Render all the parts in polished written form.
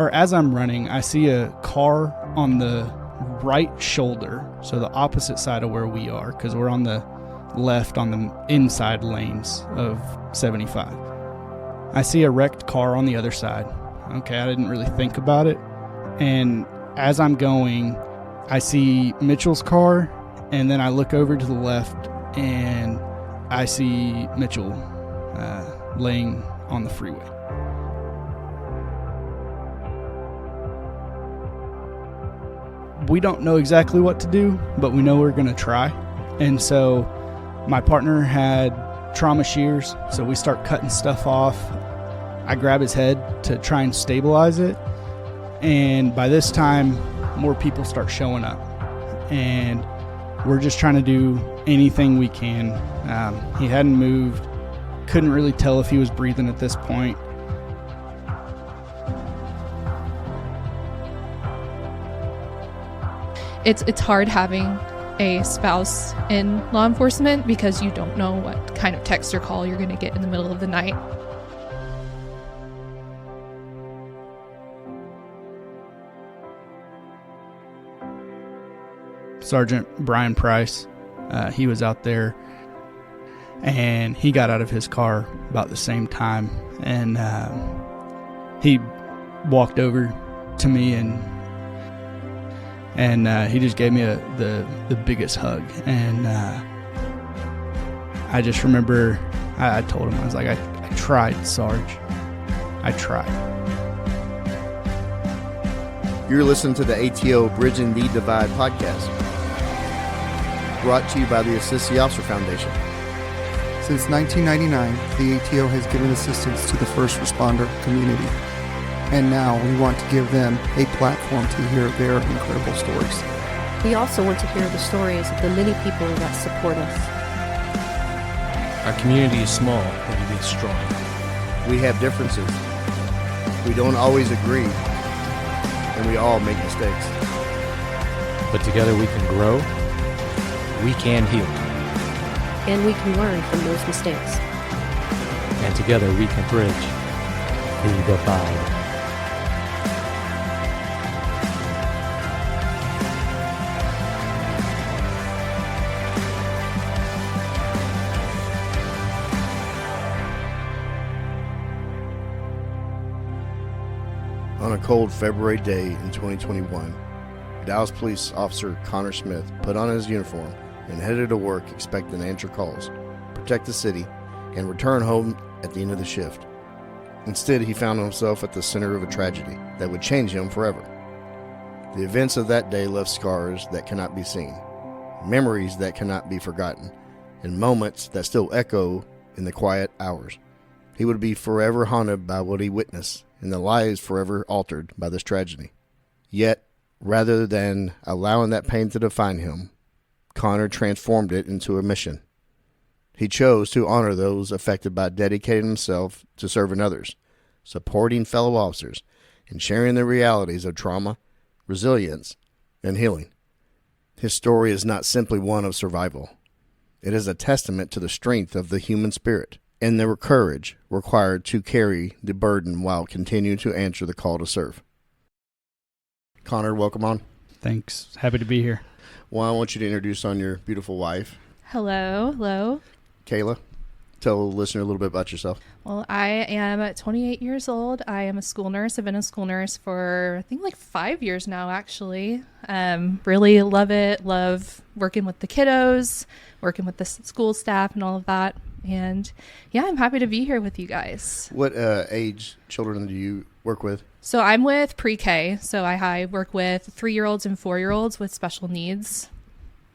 or as I'm running, I see a car on the right shoulder, so the opposite side of where we are, because we're on the left on the inside lanes of 75. I see a wrecked car on the other side. Okay, I didn't really think about it. And as I'm going, I see Mitchell's car, and then I look over to the left, and I see Mitchell laying on the freeway. We don't know exactly what to do, but we know we're going to try. And so my partner had trauma shears, so we start cutting stuff off. I grab his head to try and stabilize it. And by this time, more people start showing up. And we're just trying to do anything we can. He hadn't moved. Couldn't really tell if he was breathing at this point. It's hard having a spouse in law enforcement because you don't know what kind of text or call you're going to get in the middle of the night. Sergeant Brian Price, he was out there, and he got out of his car about the same time, and he walked over to me, and he just gave me the biggest hug. And I just remember I told him, I was like, I tried, Sarge. I tried. You're listening to the ATO Bridging the Divide podcast, brought to you by the Assist the Officer Foundation. Since 1999, the ATO has given assistance to the first responder community. And now we want to give them a platform to hear their incredible stories. We also want to hear the stories of the many people that support us. Our community is small, but it is strong. We have differences. We don't always agree, and we all make mistakes. But together we can grow, we can heal, And we can learn from those mistakes. and together we can bridge the divide. On a cold February day in 2021, Dallas Police Officer Connor Smith put on his uniform and headed to work expecting to answer calls, protect the city, and return home at the end of the shift. Instead, he found himself at the center of a tragedy that would change him forever. The events of that day left scars that cannot be seen, memories that cannot be forgotten, and moments that still echo in the quiet hours. He would be forever haunted by what he witnessed, and the lives forever altered by this tragedy. Yet, rather than allowing that pain to define him, Connor transformed it into a mission. He chose to honor those affected by dedicating himself to serving others, supporting fellow officers, and sharing the realities of trauma, resilience, and healing. His story is not simply one of survival. It is a testament to the strength of the human spirit and the courage required to carry the burden while continuing to answer the call to serve. Connor, welcome on. Thanks. Happy to be here. Well, I want you to introduce on your beautiful wife, Hello. Kayla. Tell the listener a little bit about yourself. Well, I am 28 years old. I am a school nurse. I've been a school nurse for, I think, like 5 years now, actually. Really love it. Love working with the kiddos, working with the school staff and all of that. And yeah, I'm happy to be here with you guys. What age children do you work with? So I'm with pre-K. So I work with 3-year-olds and 4-year-olds with special needs.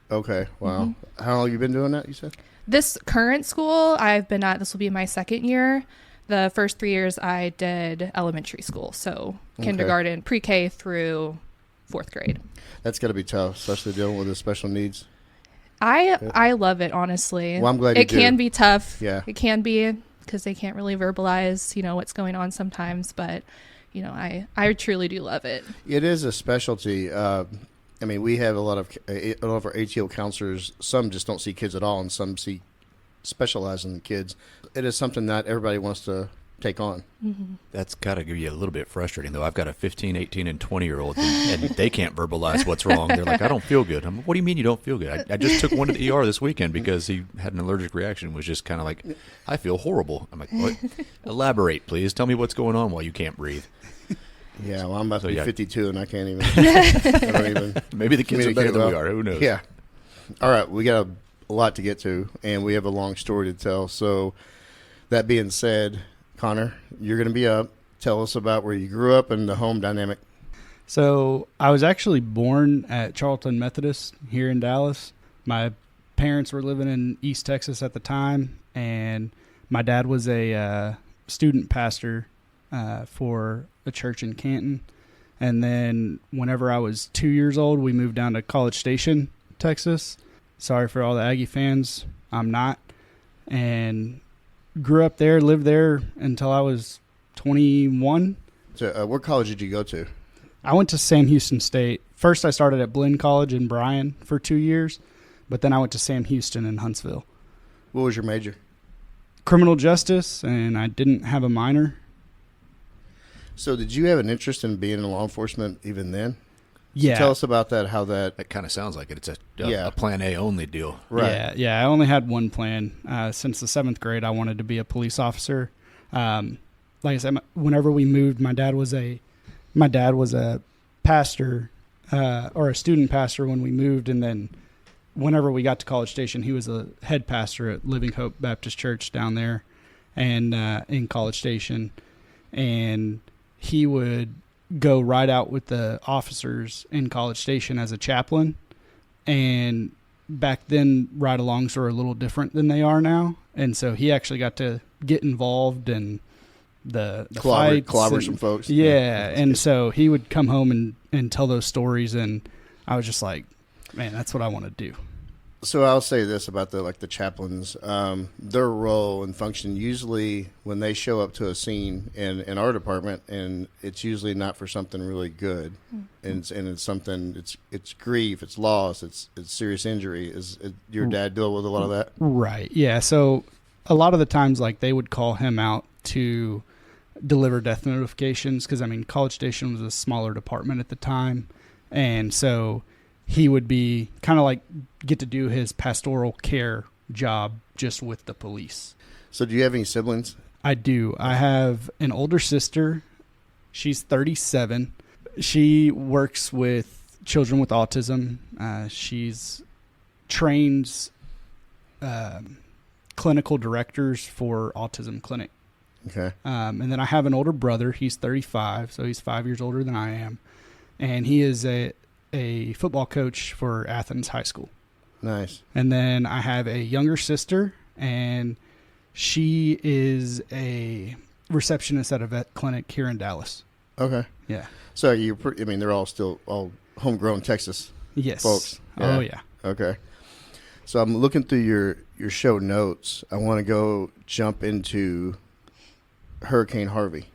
Okay, wow. Mm-hmm. How long have you been doing that, you said? This current school I've been at, this will be my second year. The first 3 years I did elementary school. So kindergarten, pre-K through 4th grade. That's got to be tough, especially dealing with the special needs. I love it, honestly. Well, I'm glad you do. It can be tough. Yeah. It can be because they can't really verbalize, what's going on sometimes. But, I truly do love it. It is a specialty. We have a lot of our ATO counselors. Some just don't see kids at all, and some specialize in kids. It is something that everybody wants to take on. That's got to give you a little bit frustrating, though. I've got a 15, 18, and 20-year-old, and they can't verbalize what's wrong. They're like, I don't feel good. I'm like, what do you mean you don't feel good? I just took one to the ER this weekend because he had an allergic reaction, was just kind of like, I feel horrible. I'm like, what? Elaborate, please. Tell me what's going on while you can't breathe. Yeah, well, I'm about to be 52, and I can't even. I don't even. Maybe the kids are better than we are. Who knows? Yeah. All right, we got a lot to get to, and we have a long story to tell. So, that being said, Connor, you're going to be up. Tell us about where you grew up and the home dynamic. So I was actually born at Charlton Methodist here in Dallas. My parents were living in East Texas at the time, and my dad was a student pastor for a church in Canton. And then whenever I was 2 years old, we moved down to College Station, Texas. Sorry for all the Aggie fans. I'm not. And grew up there, lived there until I was 21. So what college did you go to? I went to Sam Houston State. First, I started at Blinn College in Bryan for 2 years, but then I went to Sam Houston in Huntsville. What was your major? Criminal justice, and I didn't have a minor. So did you have an interest in being in law enforcement even then? Yeah. So tell us about that, how that... That kind of sounds like it. It's a plan A only deal. Right. Yeah, I only had one plan. Since the 7th grade, I wanted to be a police officer. Like I said, whenever we moved, my dad was a pastor or a student pastor when we moved, and then whenever we got to College Station, he was a head pastor at Living Hope Baptist Church down there and in College Station. And he would go ride out with the officers in College Station as a chaplain. And back then, ride-alongs were a little different than they are now. And so he actually got to get involved in the fights. Clobber some folks. Yeah, and so he would come home and tell those stories, and I was just like, man, that's what I want to do. So I'll say this about the chaplains. Their role and function, usually when they show up to a scene in our department, and it's usually not for something really good, and it's something, it's grief, it's loss, it's serious injury. Is your dad deal with a lot of that? Right. Yeah. So a lot of the times, like, they would call him out to deliver death notifications because, I mean, College Station was a smaller department at the time, and so he would be kind of like get to do his pastoral care job just with the police. So do you have any siblings? I do. I have an older sister. She's 37. She works with children with autism. She's trains clinical directors for autism clinic. Okay. And then I have an older brother. He's 35, so he's 5 years older than I am. And he is a football coach for Athens High School. Nice. And then I have a younger sister, and she is a receptionist at a vet clinic here in Dallas. Okay. Yeah. So they're all still all homegrown Texas folks. Yeah. Oh, yeah. Okay. So I'm looking through your show notes. I want to go jump into Hurricane Harvey.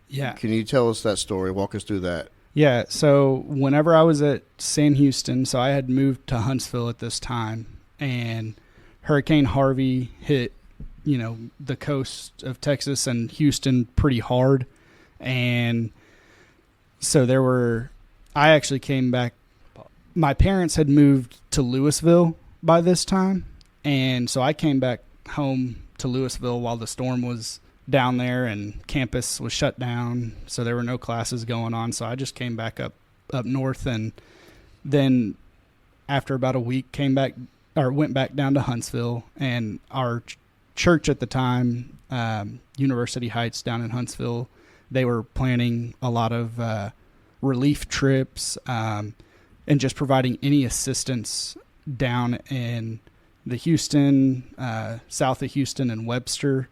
Yeah. Can you tell us that story? Walk us through that. Yeah, so whenever I was at Sam Houston, so I had moved to Huntsville at this time, and Hurricane Harvey hit, the coast of Texas and Houston pretty hard. And so I actually came back. My parents had moved to Louisville by this time, and so I came back home to Louisville while the storm was down there and campus was shut down, so there were no classes going on. So I just came back up north, and then after about a week went back down to Huntsville. And our church at the time, University Heights down in Huntsville, they were planning a lot of relief trips and just providing any assistance down in the Houston, south of Houston and Webster.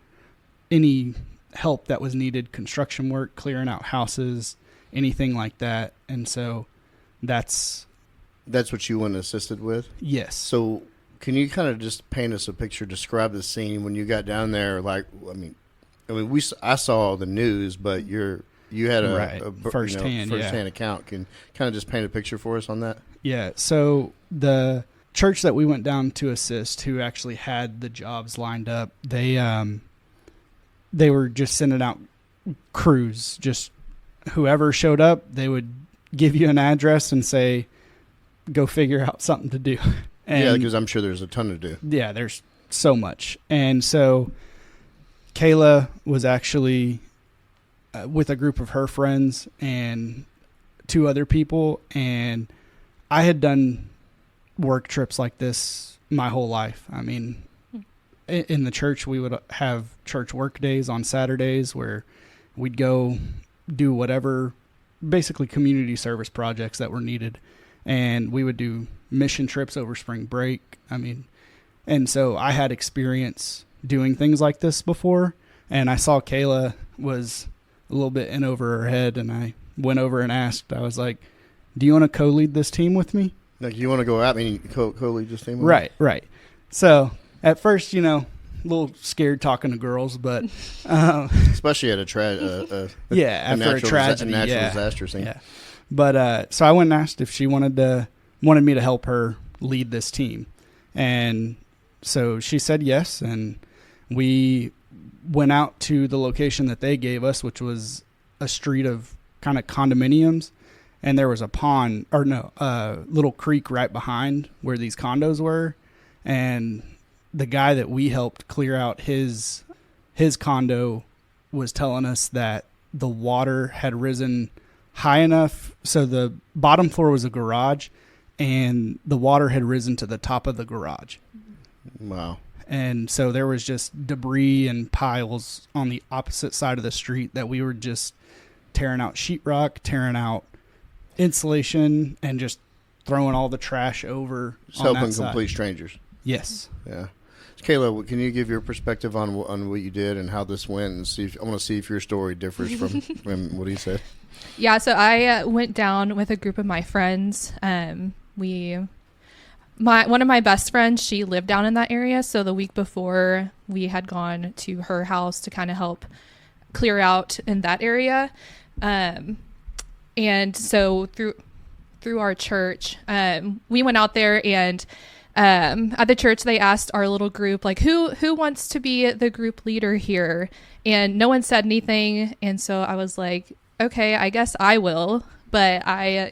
Any help that was needed, construction work, clearing out houses, anything like that. And so that's what you went assisted with? Yes. So can you kind of just paint us a picture, describe the scene when you got down there? I saw the news, but you had a firsthand account. Can kind of just paint a picture for us on that? Yeah. So the church that we went down to assist, who actually had the jobs lined up, they were just sending out crews. Just whoever showed up, they would give you an address and say, go figure out something to do. And yeah, because I'm sure there's a ton to do. Yeah, there's so much. And so Kayla was actually with a group of her friends and 2 other people, and I had done work trips like this my whole life. I mean, in the church, we would have church work days on Saturdays where we'd go do whatever, basically community service projects that were needed. And we would do mission trips over spring break. I mean, and so I had experience doing things like this before, and I saw Kayla was a little bit in over her head, and I went over and asked, I was like, do you want to co-lead this team with me? Like, you want to go out and co-lead this team with me? Right. So at first, you know, a little scared talking to girls, but especially at after a tragedy, natural disaster scene. Yeah. But so I went and asked if she wanted me to help her lead this team, and so she said yes, and we went out to the location that they gave us, which was a street of kind of condominiums, and there was a little creek right behind where these condos were, and the guy that we helped clear out his condo was telling us that the water had risen high enough, so the bottom floor was a garage, and the water had risen to the top of the garage. Wow. And so there was just debris and piles on the opposite side of the street that we were just tearing out sheetrock, tearing out insulation, and just throwing all the trash over. Just helping complete strangers. Yes. Yeah. Kayla, can you give your perspective on what you did and how this went, and I want to see if your story differs from what he said. Yeah, so I went down with a group of my friends. One of my best friends, she lived down in that area, so the week before we had gone to her house to kind of help clear out in that area. And so through our church, we went out there, and at the church they asked our little group, like, who wants to be the group leader here? And no one said anything, and so I was like, okay, I guess I will. But I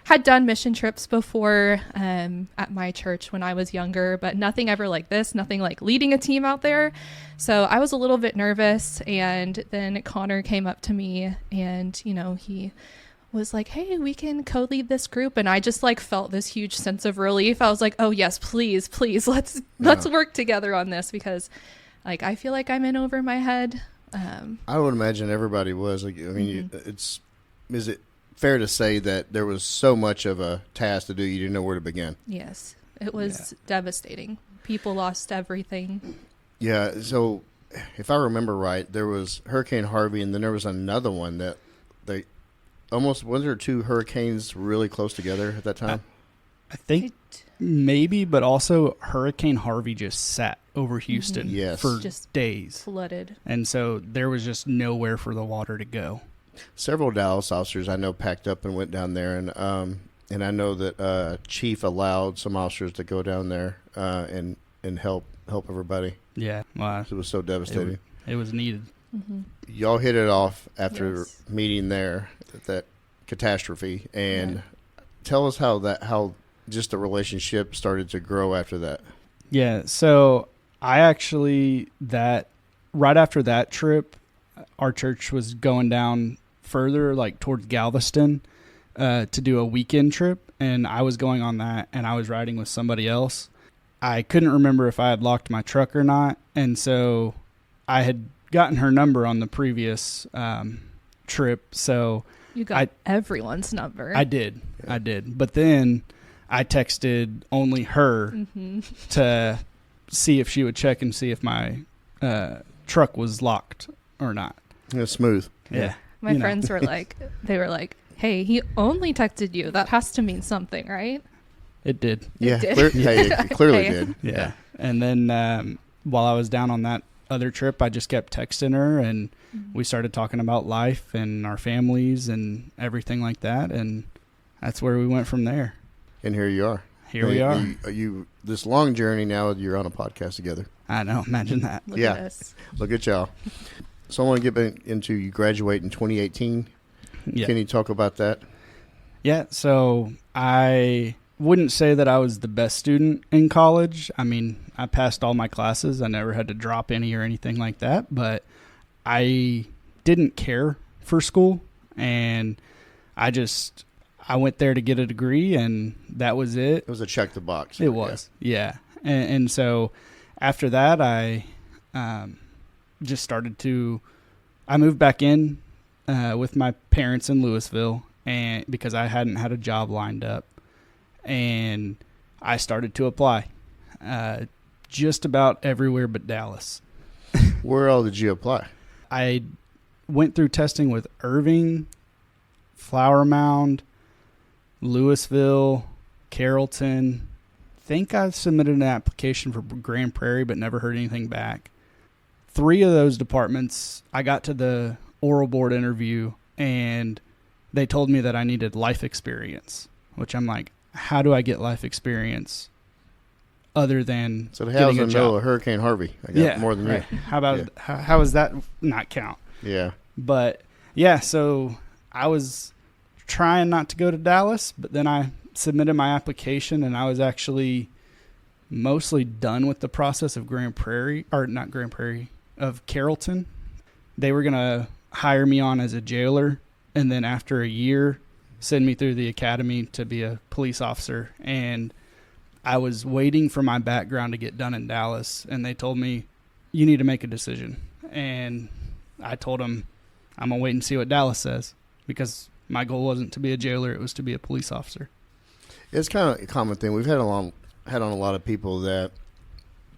had done mission trips before at my church when I was younger, but nothing ever like this, nothing like leading a team out there. So I was a little bit nervous, and then Connor came up to me, and he was like, hey, we can co-lead this group, and I just like felt this huge sense of relief. I was like, oh yes, please let's work together on this, because like I feel like I'm in over my head. I would imagine everybody was. Like, I mean, is it fair to say that there was so much of a task to do you didn't know where to begin? Yes, it was devastating. People lost everything. Yeah, so if I remember right, there was Hurricane Harvey, and then there was another one that they almost, was there 2 hurricanes really close together at that time? I think maybe, but also Hurricane Harvey just sat over Houston for just days. Flooded. And so there was just nowhere for the water to go. Several Dallas officers I know packed up and went down there, and I know that Chief allowed some officers to go down there and help everybody. Yeah, wow. It was so devastating. It was needed. Mm-hmm. Y'all hit it off after meeting there at that catastrophe, and tell us how just the relationship started to grow after that. Yeah, so I actually, right after that trip, our church was going down further, like towards Galveston, to do a weekend trip, and I was going on that, and I was riding with somebody else. I couldn't remember if I had locked my truck or not, and so I had gotten her number on the previous trip, so you got everyone's number. I did. But then I texted only her to see if she would check and see if my truck was locked or not. Yeah, smooth. Yeah. My friends were like, hey, he only texted you. That has to mean something, right? It did. Yeah, it clearly did. Yeah. And then while I was down on that other trip, I just kept texting her, and we started talking about life and our families and everything like that, and that's where we went from there. And here you are. here we are. You this long journey now. You're on a podcast together. I know. Imagine that. Look at us. Look at y'all. So I want to get into you graduate in 2018. Yeah. Can you talk about that? Yeah. So I wouldn't say that I was the best student in college. I mean, I passed all my classes. I never had to drop any or anything like that, but I didn't care for school, and I went there to get a degree, and that was it. It was a check the box. It was, yeah. And so after that, I just started to – I moved back in with my parents in Louisville and because I hadn't had a job lined up, and I started to apply just about everywhere but Dallas. Where all did you apply? I went through testing with Irving, Flower Mound, Louisville, Carrollton. Think I submitted an application for Grand Prairie, but never heard anything back. 3 of those departments, I got to the oral board interview, and they told me that I needed life experience, which I'm like, how do I get life experience other than So the getting house a in the job? middle of Hurricane Harvey. I got more than right. you. How about Yeah. how does that not count? Yeah. But yeah, so I was trying not to go to Dallas, but then I submitted my application, and I was actually mostly done with the process of of Carrollton. They were going to hire me on as a jailer, and then after a year, send me through the academy to be a police officer. And I was waiting for my background to get done in Dallas, and they told me, you need to make a decision. And I told them, I'm going to wait and see what Dallas says, because my goal wasn't to be a jailer, it was to be a police officer. It's kind of a common thing. We've had on a lot of people that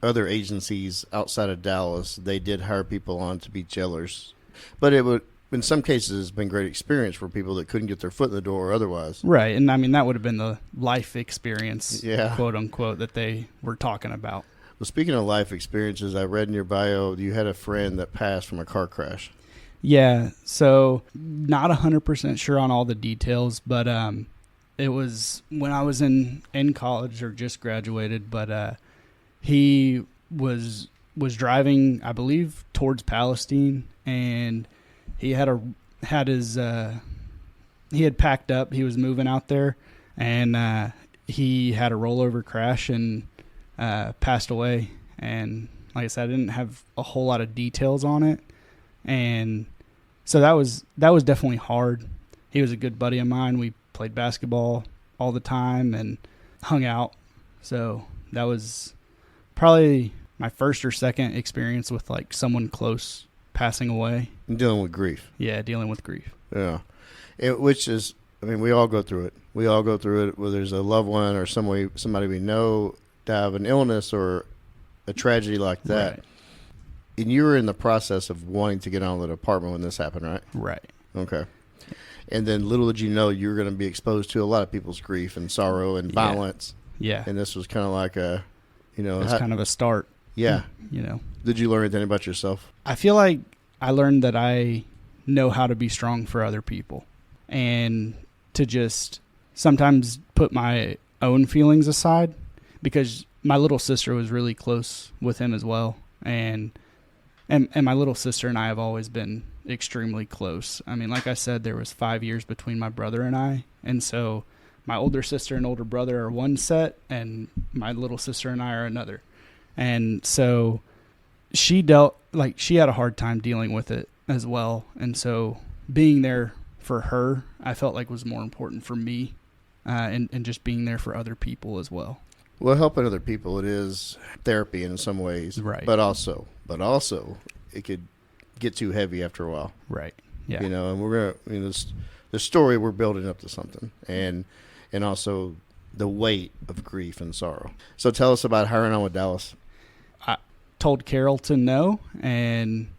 other agencies outside of Dallas, they did hire people on to be jailers. But it would, in some cases, it's been great experience for people that couldn't get their foot in the door otherwise. Right. And I mean, that would have been the life experience, Yeah. quote unquote, that they were talking about. Well, speaking of life experiences, I read in your bio you had a friend that passed from a car crash. Yeah. So not 100% sure on all the details, but it was when I was in college or just graduated, but he was driving, I believe, towards Palestine, and he had packed up. He was moving out there, and he had a rollover crash and passed away. And like I said, I didn't have a whole lot of details on it, and so that was definitely hard. He was a good buddy of mine. We played basketball all the time and hung out. So that was probably my first or second experience with like someone close passing away. And dealing with grief. Yeah, dealing with grief. Yeah. Which is, I mean, we all go through it. We all go through it, whether there's a loved one or somebody we know die of an illness or a tragedy like that. Right. And you were in the process of wanting to get out of the apartment when this happened, right? Right. Okay. And then little did you know you were going to be exposed to a lot of people's grief and sorrow and violence. Yeah. And this was kind of like a, It was kind of a start. Yeah. Did you learn anything about yourself? I feel like I learned that I know how to be strong for other people, and to just sometimes put my own feelings aside, because my little sister was really close with him as well. And my little sister and I have always been extremely close. I mean, like I said, there was 5 years between my brother and I. And so my older sister and older brother are one set, and my little sister and I are another. And so she had a hard time dealing with it as well. And so being there for her, I felt like was more important for me, and just being there for other people as well. Well, helping other people, it is therapy in some ways. Right. But also it could get too heavy after a while. Right. Yeah. And we're going to, the story, we're building up to something. And also the weight of grief and sorrow. So tell us about hiring on with Dallas. I told Carrollton no, and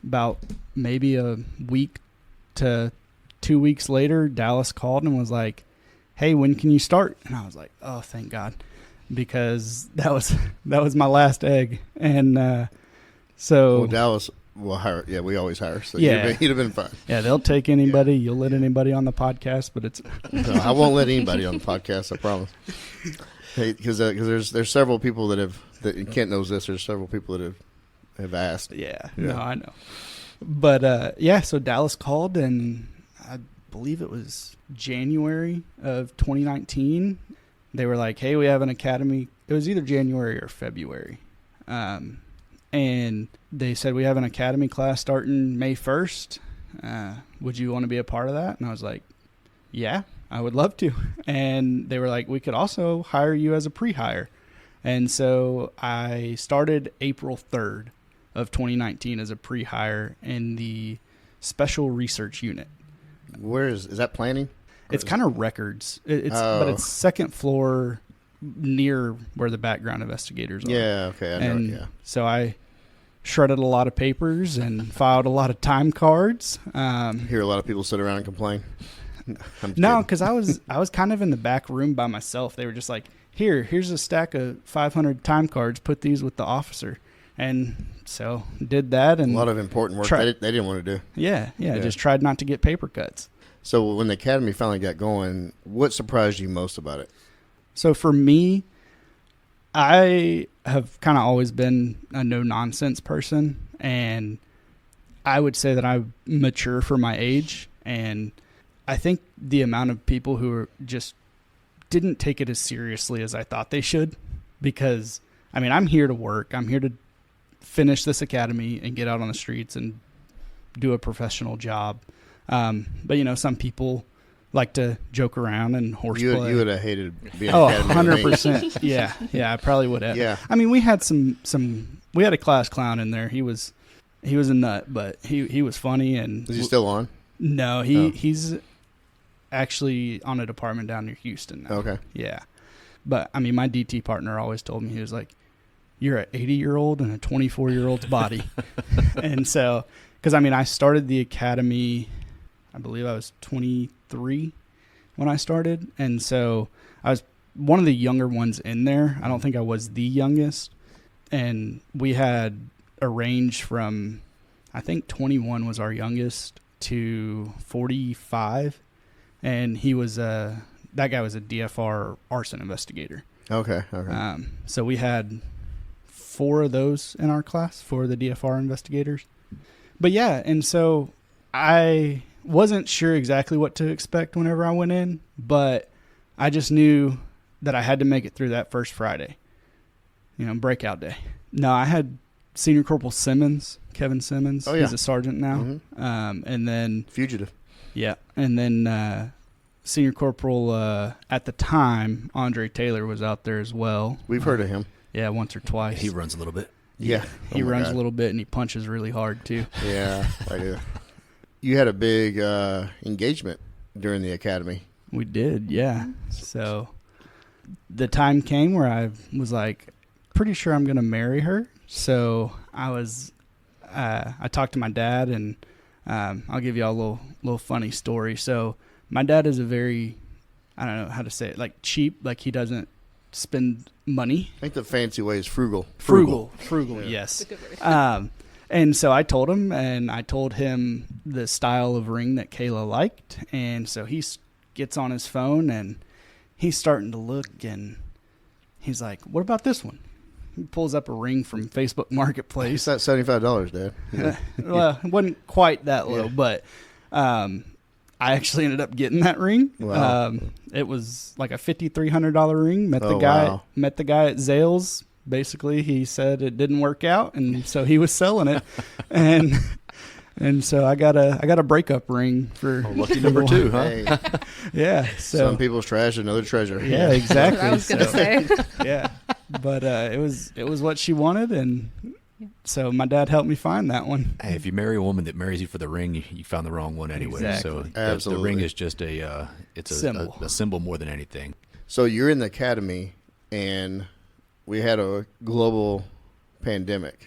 about maybe a week to 2 weeks later, Dallas called and was like, hey, when can you start? And I was like, oh, thank God, because that was my last egg. And so Well, Dallas will hire. Yeah, we always hire. So Yeah. you'd have been fine. yeah, they'll take anybody. You'll let anybody on the podcast, but it's No, I won't let anybody on the podcast, I promise. Because there's several people that Kent knows this. There's several people that have asked. Yeah. No, I know. But yeah, so Dallas called, and I believe it was January of 2019. They were like, "Hey, we have an academy." It was either January or February, and they said, "We have an academy class starting May 1st. Would you want to be a part of that?" And I was like, "Yeah, I would love to." And they were like, "We could also hire you as a pre-hire." And so I started April 3rd of 2019 as a pre-hire in the special research unit. Where is that planning? It's kind of records. But it's second floor near where the background investigators are. Yeah, okay. I know, yeah. So I shredded a lot of papers and filed a lot of time cards. Hear a lot of people sit around and complain. No, because I was kind of in the back room by myself. They were just like, here's a stack of 500 time cards. Put these with the officer. And so did that. And a lot of important work they didn't want to do. Yeah, just tried not to get paper cuts. So when the academy finally got going, what surprised you most about it? So for me, I have kind of always been a no-nonsense person, and I would say that I'm mature for my age, and I think the amount of people who just didn't take it as seriously as I thought they should, because, I mean, I'm here to work. I'm here to finish this academy and get out on the streets and do a professional job. But, you know, some people like to joke around and horseplay. You would have hated being an academy. 100%. Yeah, I probably would have. Yeah. I mean, we had we had a class clown in there. He was a nut, but he was funny. And is he still on? No, he's actually on a department down near Houston now. Okay. Yeah. But, I mean, my DT partner always told me, he was like, "You're an 80-year-old in a 24-year-old's body." And so, because, I mean, I started the academy, I believe I was 23 when I started. And so I was one of the younger ones in there. I don't think I was the youngest. And we had a range from, I think 21 was our youngest, to 45. And he was that guy was a DFR arson investigator. Okay. So we had 4 of those in our class, 4 of the DFR investigators. But yeah, and so I wasn't sure exactly what to expect whenever I went in, but I just knew that I had to make it through that first Friday, breakout day. No, I had Senior Corporal Simmons, Kevin Simmons. Oh, yeah. He's a sergeant now. Mm-hmm. And then fugitive. Yeah. And then Senior Corporal at the time, Andre Taylor, was out there as well. We've heard of him. Yeah, once or twice. He runs a little bit. Yeah. He runs a little bit, and he punches really hard too. Yeah, I do. You had a big engagement during the academy. We did, yeah. So the time came where I was like, pretty sure I'm going to marry her. So I talked to my dad, and I'll give you all a little funny story. So my dad is a very, I don't know how to say it, like cheap, like he doesn't spend money. I think the fancy way is frugal. Frugal, yeah. Yes. And so I told him the style of ring that Kayla liked. And so he gets on his phone, and he's starting to look, and he's like, "What about this one?" He pulls up a ring from Facebook Marketplace. It's that $75, Dad. Yeah. Well, it wasn't quite that low, but I actually ended up getting that ring. Wow. It was like a $5,300 ring. Met the guy at Zales. Basically, he said it didn't work out, and so he was selling it, and so I got a breakup ring for lucky number 2, huh? Hey. Yeah. So some people's trash, another treasure. Yeah, exactly. I was gonna say. Yeah, but it was what she wanted, and so my dad helped me find that one. Hey, if you marry a woman that marries you for the ring, you found the wrong one anyway. Exactly. So the ring is just it's symbol. A symbol more than anything. So you're in the academy, and we had a global pandemic.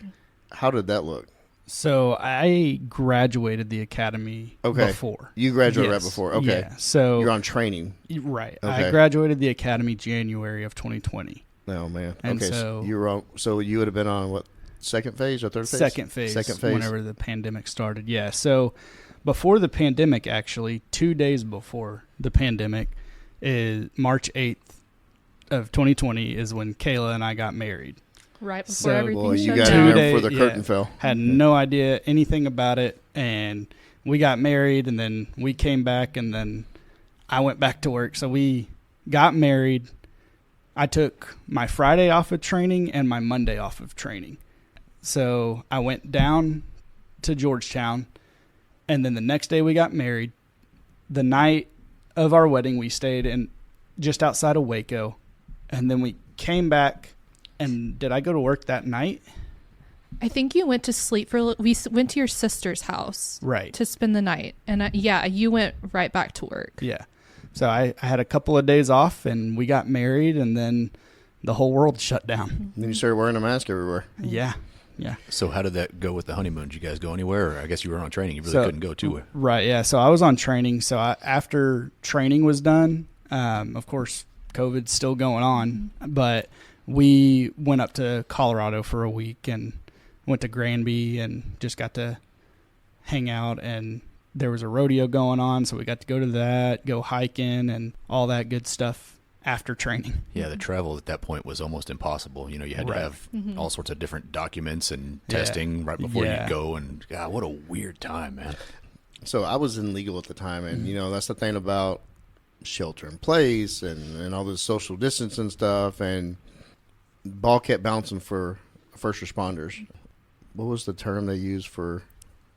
How did that look? So I graduated the academy before. You graduated right Yes. before. Okay. Yeah. So you're on training. Right. Okay. I graduated the academy January of 2020. Oh man. And okay. So you were on. So you would have been on what? Second phase or third phase? Second phase. Second phase. Whenever the pandemic started. Yeah. So before the pandemic, actually, 2 days before the pandemic, is March 8th of 2020 is when Kayla and I got married. Right before So- everything Boy, you shut got down. in there before the curtain Yeah. fell. Had no idea anything about it, and we got married, and then we came back, and then I went back to work. So we got married. I took my Friday off of training and my Monday off of training. So I went down to Georgetown, and then the next day we got married. The night of our wedding, we stayed in just outside of Waco, and then we came back. And did I go to work that night? I think you went to sleep we went to your sister's house. Right. To spend the night. And you went right back to work. Yeah. So I had a couple of days off, and we got married, and then the whole world shut down. And then you started wearing a mask everywhere. Yeah. Yeah. So how did that go with the honeymoon? Did you guys go anywhere? Or I guess you were on training. You really couldn't go to it. Right. Yeah. So I was on training. So after training was done, of course, COVID's still going on, but we went up to Colorado for a week and went to Granby and just got to hang out, and there was a rodeo going on, so we got to go to that, go hiking and all that good stuff after training. Yeah, the travel at that point was almost impossible. You know, you had to have all sorts of different documents and testing right before you go, and God, what a weird time, man. So I was in legal at the time, and, you know, that's the thing about shelter in place and all this social distance and stuff, and ball kept bouncing for first responders. What was the term they used for?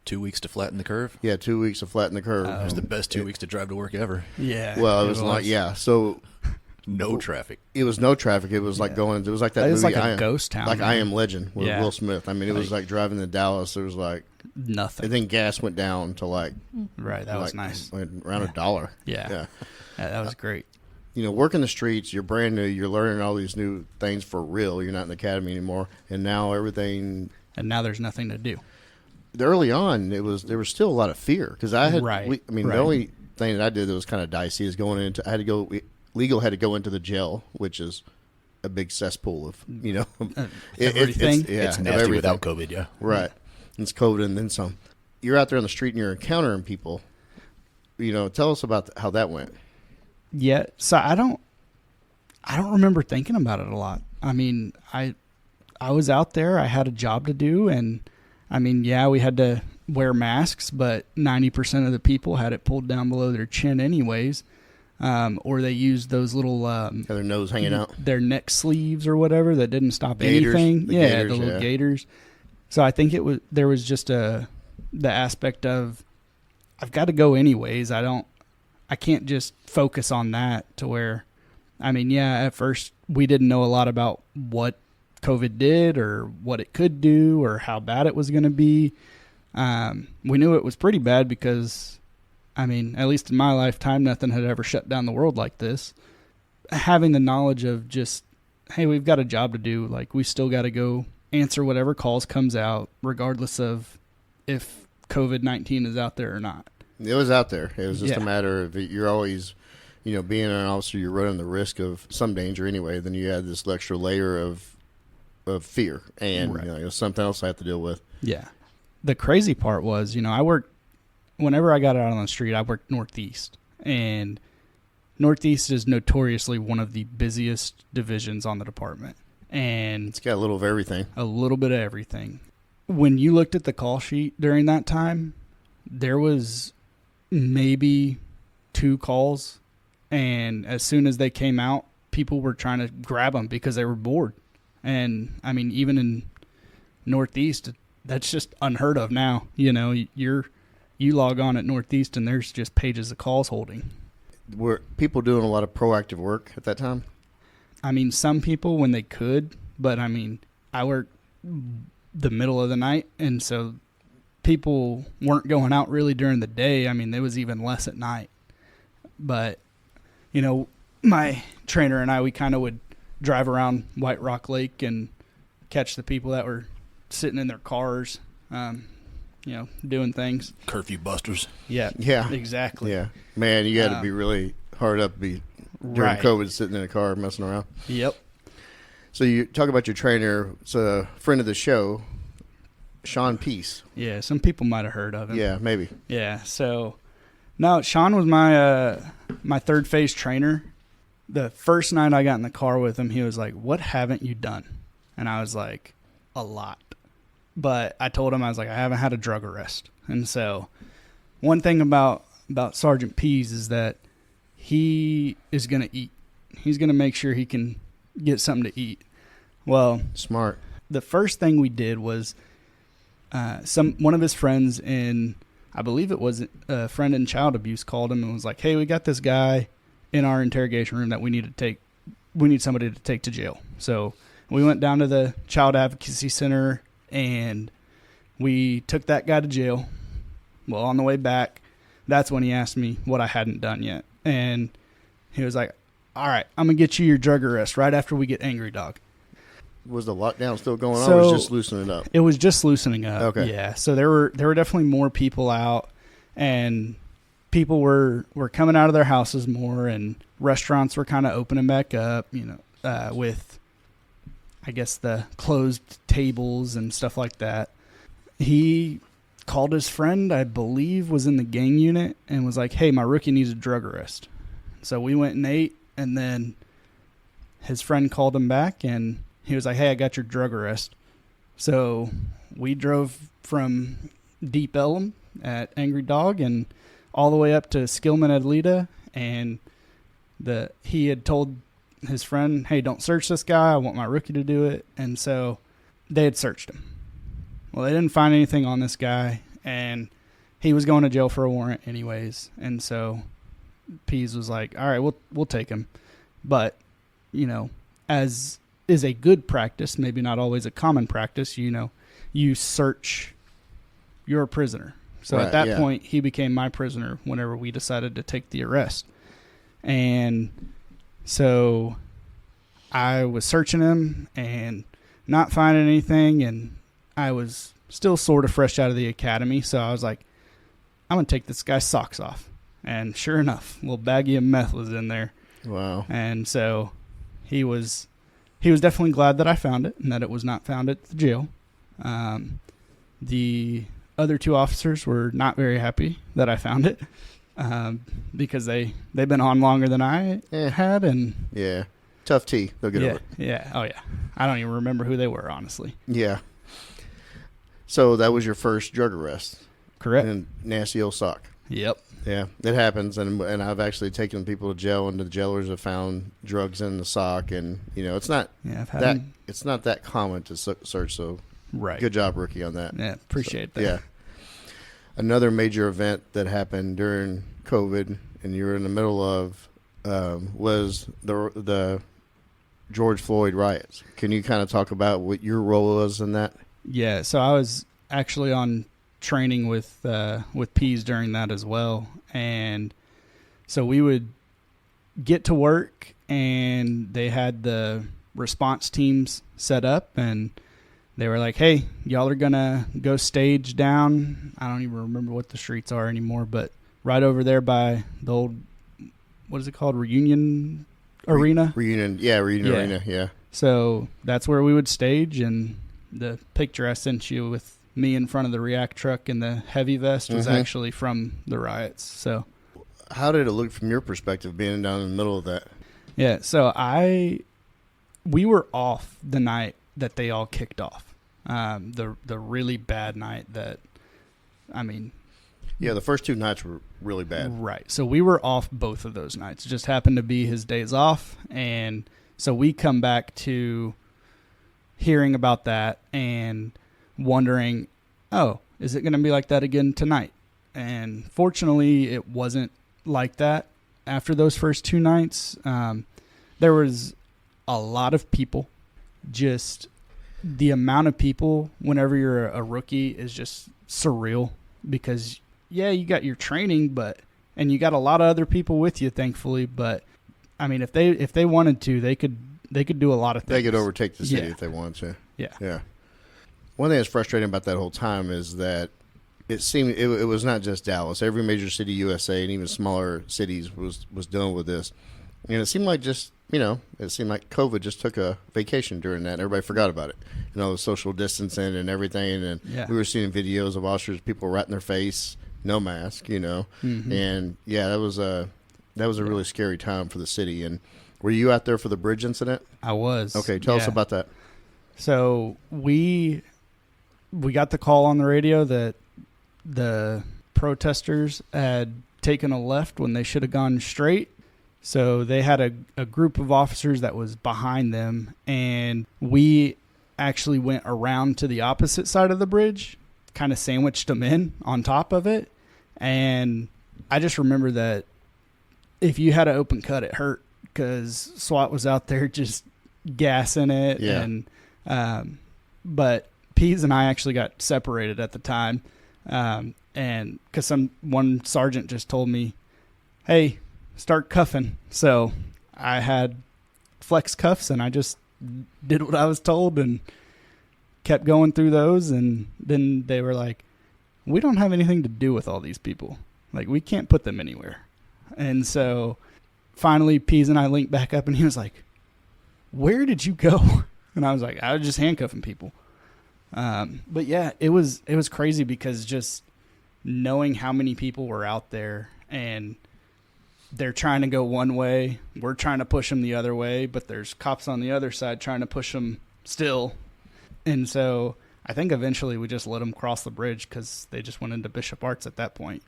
2 weeks to flatten the curve? Yeah, 2 weeks to flatten the curve. It was the best 2 weeks to drive to work ever. Yeah. Well, it was like, yeah. So No traffic. it was no traffic. It was like going. It was like that It was movie. like a ghost town, Like man. I Am Legend with Yeah. Will Smith. I mean, it was like driving to Dallas. It was like, Nothing. and then gas went down to like Right. That was like, nice. like around $1. Yeah. Yeah. Yeah, that was great. You know, working the streets, you're brand new. You're learning all these new things for real. You're not in the academy anymore, and now everything. And now there's nothing to do. Early on, there was still a lot of fear because I had. Right, I mean, right. the only thing that I did that was kind of dicey is going into. I had to go. Legal had to go into the jail, which is a big cesspool of Everything. It's of nasty everything. without COVID, yeah. Right. It's COVID and then some. You're out there on the street and you're encountering people. You know, tell us about how that went. Yeah. So I don't remember thinking about it a lot. I mean, I was out there. I had a job to do, and I mean, yeah, we had to wear masks, but 90% of the people had it pulled down below their chin anyways, or they used those little Had their nose hanging out. their neck sleeves or whatever that didn't stop Gaiters, anything. the Yeah, gaiters, the little yeah. gaiters. So I think there was just the aspect of I've got to go anyways. I can't just focus on that to where, I mean, yeah, at first we didn't know a lot about what COVID did or what it could do or how bad it was going to be. We knew it was pretty bad because, I mean, at least in my lifetime, nothing had ever shut down the world like this. Having the knowledge of just, hey, we've got a job to do. Like, we still got to go answer whatever calls comes out, regardless of if COVID-19 is out there or not. It was out there. It was just Yeah. a matter of you're always, you know, being an officer, you're running the risk of some danger anyway. Then you add this extra layer of fear and Right. you know, something else I have to deal with. Yeah. The crazy part was, you know, whenever I got out on the street, I worked Northeast. And Northeast is notoriously one of the busiest divisions on the department. And It's got a little of everything. a little bit of everything. When you looked at the call sheet during that time, there was maybe 2 calls. And as soon as they came out, people were trying to grab them because they were bored. And, I mean, even in Northeast, that's just unheard of now. You know, you log on at Northeast and there's just pages of calls holding. Were people doing a lot of proactive work at that time? I mean, some people when they could, but I mean, I worked the middle of the night, and so people weren't going out really during the day. I mean, there was even less at night. But, you know, my trainer and I, we kind of would drive around White Rock Lake and catch the people that were sitting in their cars, you know, doing things. Curfew busters. Yeah. Yeah. Exactly. Yeah. Man, you got to be really hard up to be during Right. COVID sitting in a car messing around. Yep. So you talk about your trainer. It's a friend of the show, Sean Peace. Yeah. Some people might have heard of him. Yeah, maybe. Yeah. So, no, Sean was my third phase trainer. the first night I got in the car with him, he was like, "What haven't you done?" And I was like, "A lot." But I told him, I was like, "I haven't had a drug arrest." And so one thing about Sergeant Pease is that he is going to eat. He's going to make sure he can get something to eat. Well, Smart. the first thing we did was one of his friends in, I believe it was a friend in child abuse, called him and was like, "Hey, we got this guy in our interrogation room that we need somebody to take to jail." So we went down to the Child Advocacy Center and we took that guy to jail. Well, on the way back, that's when he asked me what I hadn't done yet. And he was like, "All right, I'm going to get you your drug arrest right after we get Angry Dog." Was the lockdown still going on, So, or was it just loosening up? It was just loosening up. Okay. Yeah. So there were definitely more people out, and people were coming out of their houses more, and restaurants were kind of opening back up, with, I guess, the closed tables and stuff like that. He called his friend, I believe was in the gang unit, and was like, "Hey, my rookie needs a drug arrest." So we went and ate, and then his friend called him back, and he was like, "Hey, I got your drug arrest." So we drove from Deep Ellum at Angry Dog and all the way up to Skillman at Lita, and he had told his friend, "Hey, don't search this guy. I want my rookie to do it." And so they had searched him. Well, they didn't find anything on this guy, and he was going to jail for a warrant anyways. And so Pease was like, "All right, we'll take him." But, as is a good practice, maybe not always a common practice, you search your prisoner. So Right, at that yeah. point, he became my prisoner whenever we decided to take the arrest. And so I was searching him and not finding anything, and I was still sort of fresh out of the academy, so I was like, "I'm going to take this guy's socks off." And sure enough, a little baggie of meth was in there. Wow. And so he was definitely glad that I found it and that it was not found at the jail. The other two officers were not very happy that I found it because they've been on longer than I had. And Yeah. Tough tea. They'll get over it. Yeah. Oh, yeah. I don't even remember who they were, honestly. Yeah. So that was your first drug arrest. Correct. And nasty old sock. Yep. Yeah, it happens, and I've actually taken people to jail, and the jailers have found drugs in the sock, and it's not I've had that it's not that common to search. So, right. Good job, rookie, on that. Yeah, appreciate that. Yeah. Another major event that happened during COVID, and you were in the middle of, was the George Floyd riots. Can you kind of talk about what your role was in that? Yeah, so I was actually on training with Pease during that as well, and so we would get to work, and they had the response teams set up, and they were like, "Hey, y'all are gonna go stage down." I don't even remember what the streets are anymore, but right over there by the old, what is it called, Reunion Arena? Reunion Arena, yeah. So that's where we would stage, and the picture I sent you with me in front of the React truck and the heavy vest was actually from the riots. So how did it look from your perspective being down in the middle of that? Yeah, so we were off the night that they all kicked off. The really bad night that, yeah, the first two nights were really bad. Right. So we were off both of those nights. It just happened to be his days off, and so we come back to hearing about that and wondering, oh, is it going to be like that again tonight? And fortunately, it wasn't like that. After those first two nights, there was a lot of people. Just the amount of people whenever you're a rookie is just surreal because, yeah, you got your training, and you got a lot of other people with you, thankfully. But if they wanted to, they could do a lot of things. They could overtake the city if they wanted to. Yeah. One thing that's frustrating about that whole time is that it seemed it was not just Dallas. Every major city USA and even smaller cities was dealing with this. And it seemed like COVID just took a vacation during that. Everybody forgot about it. The social distancing and everything. And we were seeing videos of officers, people ratting their face, no mask, And that was a really scary time for the city. And Were you out there for the bridge incident? I was. Okay, tell us about that. So we got the call on the radio that the protesters had taken a left when they should have gone straight. So they had a group of officers that was behind them, and we actually went around to the opposite side of the bridge, kind of sandwiched them in on top of it. And I just remember that if you had an open cut, it hurt because SWAT was out there just gassing it. Yeah. And but Pease and I actually got separated at the time, and because one sergeant just told me, "Hey, start cuffing." So I had flex cuffs, and I just did what I was told and kept going through those. And then they were like, "We don't have anything to do with all these people. Like, we can't put them anywhere." And so finally Pease and I linked back up, and he was like, "Where did you go?" And I was like, "I was just handcuffing people." But yeah, it was crazy because just knowing how many people were out there, and they're trying to go one way, we're trying to push them the other way, but there's cops on the other side trying to push them still. And so I think eventually we just let them cross the bridge because they just went into Bishop Arts at that point.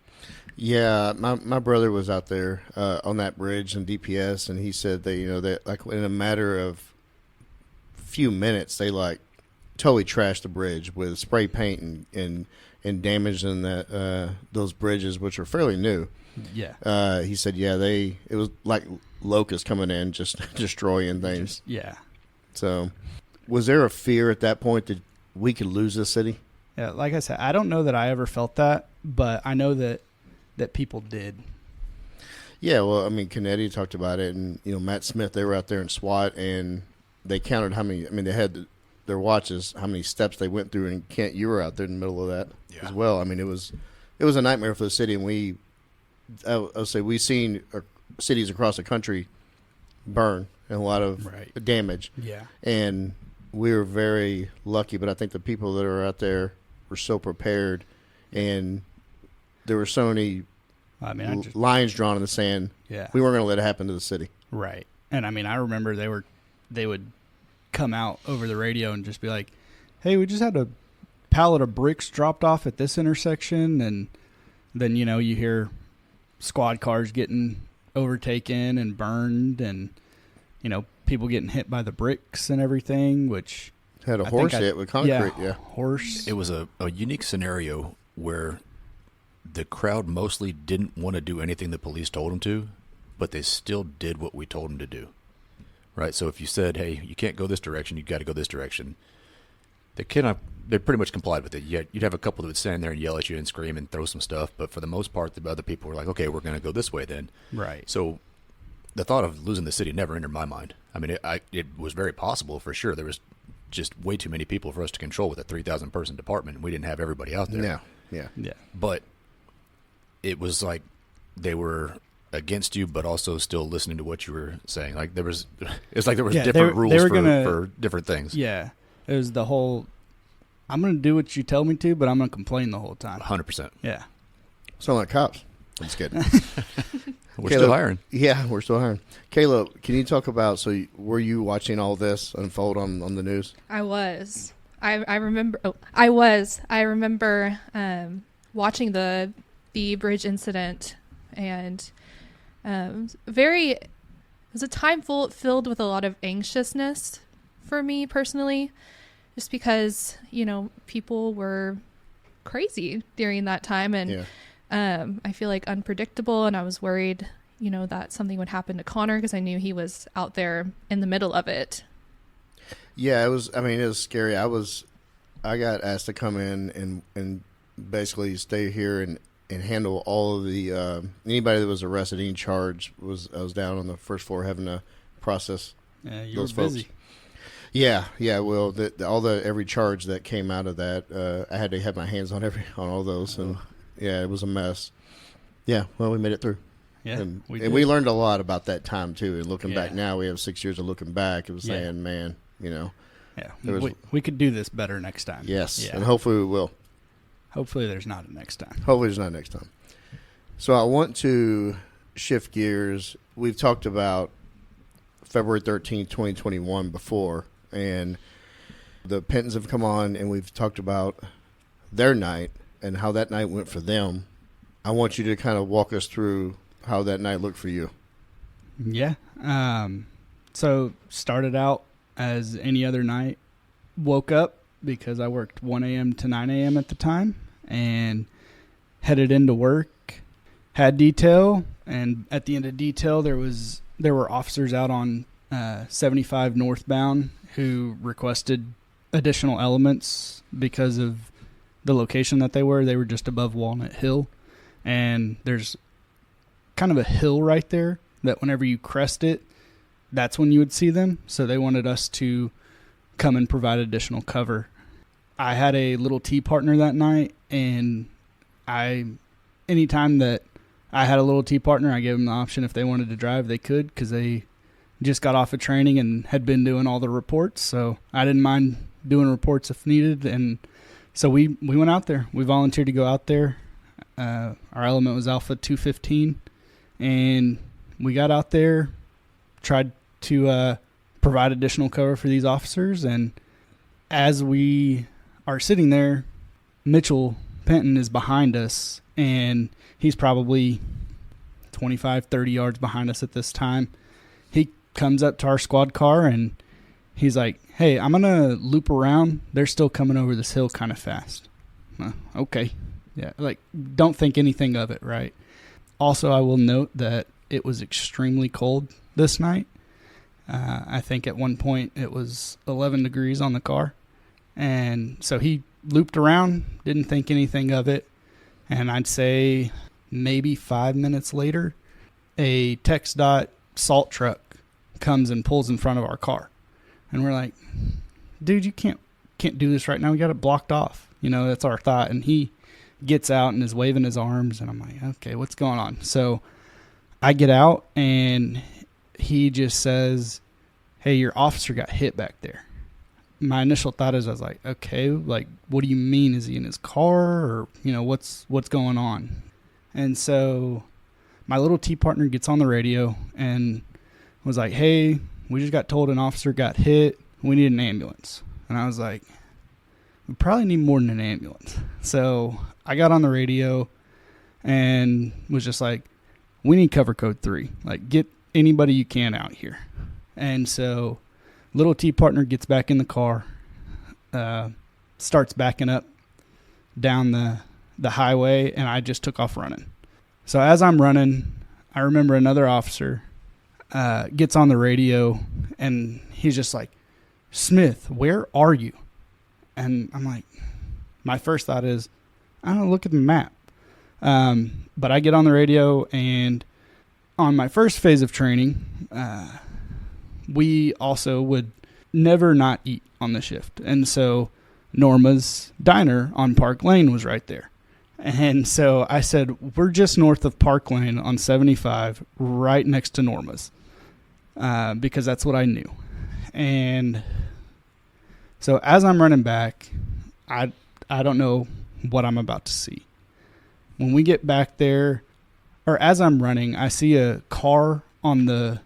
Yeah, my brother was out there on that bridge in DPS, and he said that like in a matter of few minutes they like totally trashed the bridge with spray paint and damaging those bridges, which are fairly new. Yeah. He said, it was like locusts coming in, just destroying things. Yeah. So, was there a fear at that point that we could lose this city? Yeah, like I said, I don't know that I ever felt that, but I know that people did. Yeah, well, I mean, Kennedy talked about it, and Matt Smith, they were out there in SWAT, and they counted how many. I mean, they had their watches, how many steps they went through, and Kent, you were out there in the middle of that as well. I mean, it was a nightmare for the city, and I would say we've seen cities across the country burn and a lot of damage. Yeah. And we were very lucky, but I think the people that are out there were so prepared, and there were so many lines drawn in the sand. Yeah. We weren't going to let it happen to the city. Right. And I mean, I remember they would come out over the radio and just be like, "Hey, we just had a pallet of bricks dropped off at this intersection," and then you hear squad cars getting overtaken and burned, and people getting hit by the bricks and everything, which had a horse hit with concrete. Yeah, horse. It was a unique scenario where the crowd mostly didn't want to do anything the police told them to, but they still did what we told them to do. Right? So if you said, "Hey, you can't go this direction, you got to go this direction," they pretty much complied with it. You'd have a couple that would stand there and yell at you and scream and throw some stuff, but for the most part, the other people were like, "Okay, we're going to go this way then." Right. So the thought of losing the city never entered my mind. I mean, it was very possible for sure. There was just way too many people for us to control with a 3,000 person department, and we didn't have everybody out there. Yeah. But it was like they were against you, but also still listening to what you were saying. Like it's like there was different rules for different things. Yeah, it was the whole, "I'm going to do what you tell me to, but I'm going to complain the whole time." 100%. Yeah. Sound like cops. I'm just kidding. We're still hiring. Yeah, we're still hiring. Caleb, can you talk about, were you watching all this unfold on the news? I was. I remember. I was. I remember watching the bridge incident, and it was a time filled with a lot of anxiousness for me personally, just because people were crazy during that time, and I feel like unpredictable, and I was worried that something would happen to Connor because I knew he was out there in the middle of it. Yeah, it was scary. I got asked to come in and basically stay here and handle all of the anybody that was arrested, any charge. I was down on the first floor having to process those folks. Busy. Yeah. Well, every charge that came out of that, I had to have my hands on all those, and it was a mess. Yeah, well, we made it through. Yeah, and we learned a lot about that time too. And looking back now, we have 6 years of looking back. It was saying, man, Yeah, we could do this better next time. Yes, and hopefully we will. Hopefully there's not a next time. Hopefully there's not a next time. So I want to shift gears. We've talked about February 13th, 2021 before, and the Pentons have come on, and we've talked about their night and how that night went for them. I want you to kind of walk us through how that night looked for you. Yeah. So started out as any other night. Woke up because I worked 1 a.m. to 9 a.m. at the time and headed into work. Had detail, and at the end of detail, there were officers out on 75 northbound who requested additional elements because of the location that they were. They were just above Walnut Hill, and there's kind of a hill right there that whenever you crest it, that's when you would see them. So they wanted us to come and provide additional cover. I had a little T partner that night, and anytime that I had a little T partner, I gave them the option if they wanted to drive, they could, because they just got off of training and had been doing all the reports. So I didn't mind doing reports if needed. And so we went out there. We volunteered to go out there. Our element was Alpha 215. And we got out there, tried to provide additional cover for these officers. And as we are sitting there, Mitchell Penton is behind us, and he's probably 25, 30 yards behind us at this time. He comes up to our squad car, and he's like, "Hey, I'm going to loop around. They're still coming over this hill kind of fast." Okay. Yeah, like, don't think anything of it, right? Also, I will note that it was extremely cold this night. I think at one point it was 11 degrees on the car. And so he looped around, didn't think anything of it. And I'd say maybe 5 minutes later, a TxDOT salt truck comes and pulls in front of our car. And we're like, "Dude, you can't do this right now. We got it blocked off." That's our thought. And he gets out and is waving his arms. And I'm like, okay, what's going on? So I get out, and he just says, "Hey, your officer got hit back there." My initial thought is, I was like, okay, like, what do you mean? Is he in his car, or, what's going on? And so my little T partner gets on the radio and was like, "Hey, we just got told an officer got hit. We need an ambulance." And I was like, we probably need more than an ambulance. So I got on the radio and was just like, "We need cover code 3. Like, get anybody you can out here." And so little T partner gets back in the car, starts backing up down the highway, and I just took off running. So as I'm running, I remember another officer gets on the radio, and he's just like, "Smith, where are you?" And I'm like, my first thought is, I don't know, look at the map. But I get on the radio, and on my first phase of training, we also would never not eat on the shift. And so Norma's Diner on Park Lane was right there. And so I said, "We're just north of Park Lane on 75, right next to Norma's," because that's what I knew. And so as I'm running back, I don't know what I'm about to see. When we get back there, or as I'm running, I see a car on the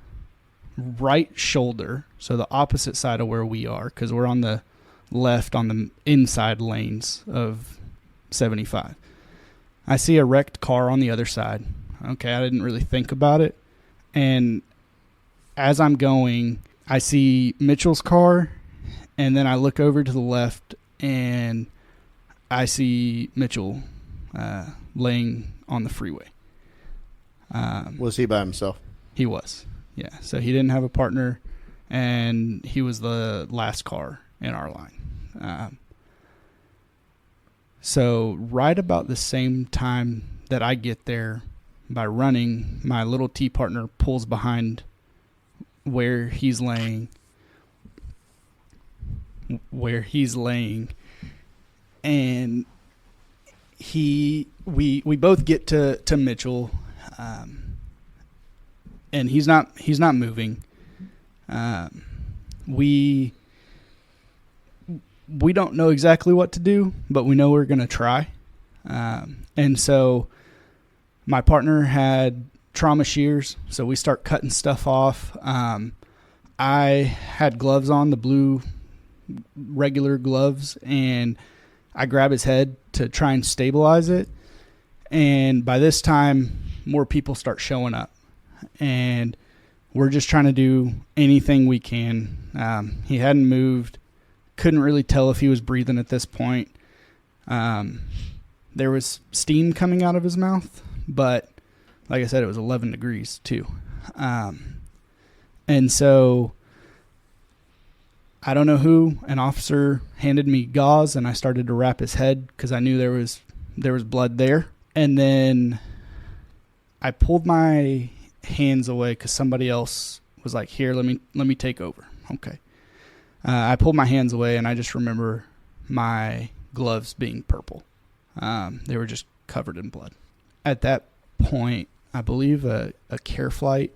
right shoulder, so the opposite side of where we are, because we're on the left on the inside lanes of 75. I see a wrecked car on the other side. Okay, I didn't really think about it. And as I'm going, I see Mitchell's car, and then I look over to the left, and I see Mitchell laying on the freeway. Was he by himself? He was. Yeah, so he didn't have a partner, and he was the last car in our line. So right about the same time that I get there by running, my little T partner pulls behind where he's laying, and we both get to Mitchell, and he's not moving. We don't know exactly what to do, but we know we're going to try. And so my partner had trauma shears, so we start cutting stuff off. I had gloves on, the blue regular gloves, and I grab his head to try and stabilize it. And by this time, more people start showing up. And we're just trying to do anything we can. He hadn't moved. Couldn't really tell if he was breathing at this point. There was steam coming out of his mouth, but like I said, it was 11 degrees too. And so I don't know who, an officer handed me gauze, and I started to wrap his head because I knew there was blood there. And then I pulled my hands away because somebody else was like, "Here, let me take over." Okay. I pulled my hands away, and I just remember my gloves being purple. They were just covered in blood. At that point, I believe a care flight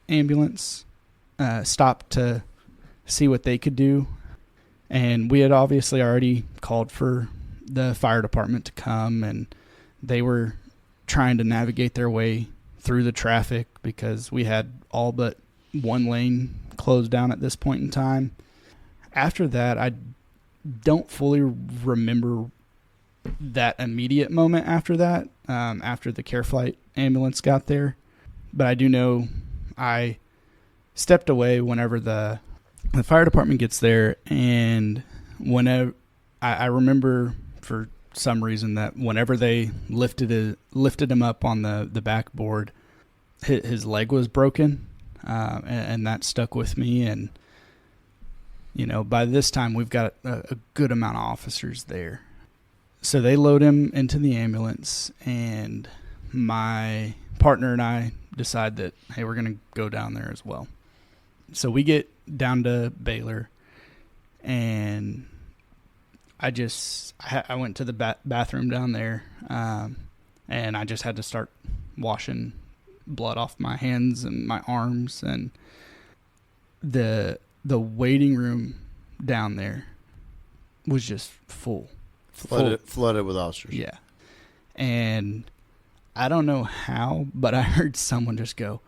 ambulance stopped to see what they could do. And we had obviously already called for the fire department to come, and they were trying to navigate their way through the traffic because we had all but one lane closed down at this point in time. After that, I don't fully remember that immediate moment after that, after the care flight ambulance got there. But I do know I stepped away whenever the fire department gets there, and whenever I remember for some reason that whenever they lifted him up on the backboard, his leg was broken, and that stuck with me. And by this time we've got a good amount of officers there, so they load him into the ambulance, and my partner and I decide that, hey, we're going to go down there as well. So we get down to Baylor, and I went to the bathroom down there, and I just had to start washing blood off my hands and my arms. And the waiting room down there was just flooded with officers. Yeah. And I don't know how, but I heard someone just go,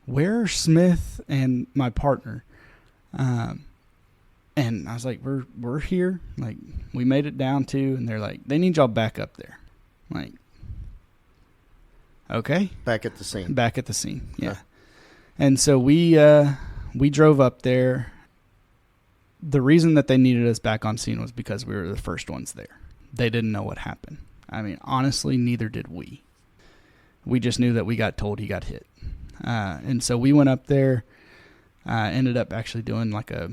"Where are Smith and my partner?" And I was like, we're here. Like, we made it down too. And they're like, "They need y'all back up there." I'm like, okay. Back at the scene. Yeah. And so we drove up there. The reason that they needed us back on scene was because we were the first ones there. They didn't know what happened. I mean, honestly, neither did we. We just knew that we got told he got hit. And so we went up there, ended up actually doing like a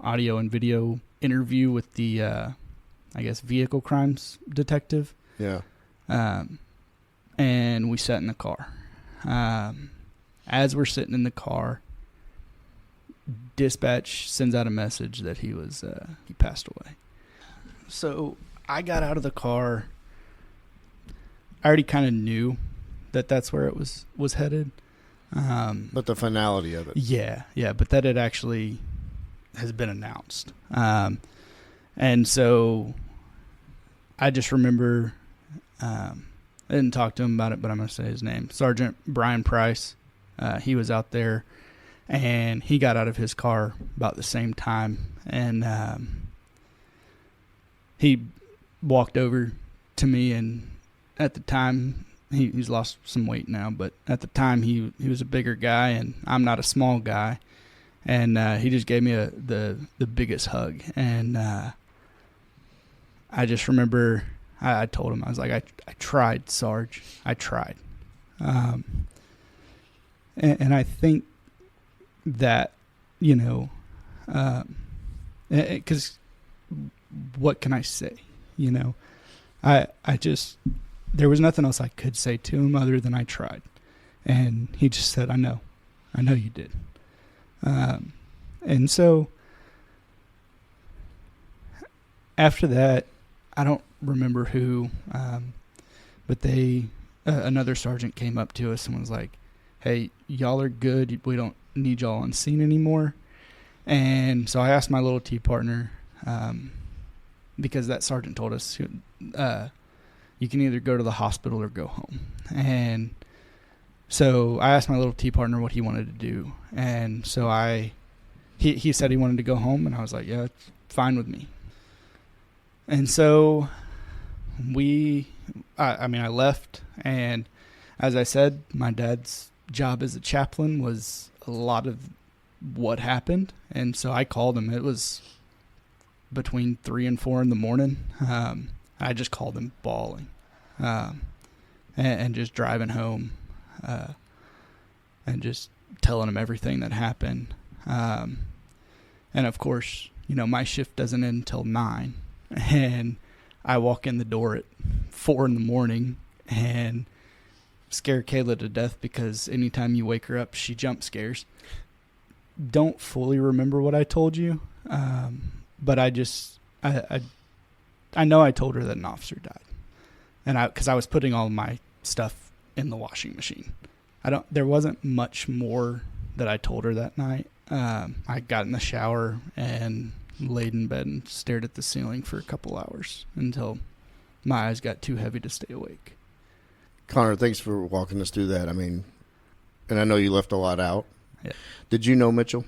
audio and video interview with the, vehicle crimes detective. Yeah. And we sat in the car. As we're sitting in the car, dispatch sends out a message that he passed away. So I got out of the car. I already kind of knew that that's where it was headed. But the finality of it. Yeah, but that it actually has been announced. And so I just remember, I didn't talk to him about it, but I'm going to say his name. Sergeant Brian Price. He was out there, and he got out of his car about the same time. And he walked over to me, and at the time, he's lost some weight now, but at the time he was a bigger guy, and I'm not a small guy. And he just gave me the biggest hug. And I just remember I told him, I was like, I tried, Sarge. I tried. And I think that, because what can I say? I just, there was nothing else I could say to him other than I tried. And he just said, I know you did. And so after that, I don't remember who, but another sergeant came up to us and was like, "Hey, y'all are good. We don't need y'all on scene anymore." And so I asked my little T partner, because that sergeant told us, you can either go to the hospital or go home. And So I asked my little T partner what he wanted to do. And so he said he wanted to go home, and I was like, yeah, it's fine with me. And so I left, and as I said, my dad's job as a chaplain was a lot of what happened. And so I called him. It was between 3 and 4 in the morning. I just called him bawling, and just driving home, and just telling him everything that happened. And of course, my shift doesn't end until 9, and I walk in the door at 4 in the morning and scare Kayla to death because anytime you wake her up, she jump scares. Don't fully remember what I told you, but I know I told her that an officer died, and because I was putting all my stuff in the washing machine. There wasn't much more that I told her that night. I got in the shower and laid in bed and stared at the ceiling for a couple hours until my eyes got too heavy to stay awake. Connor, thanks for walking us through that. I mean, and I know you left a lot out. Yeah. Did you know Mitchell?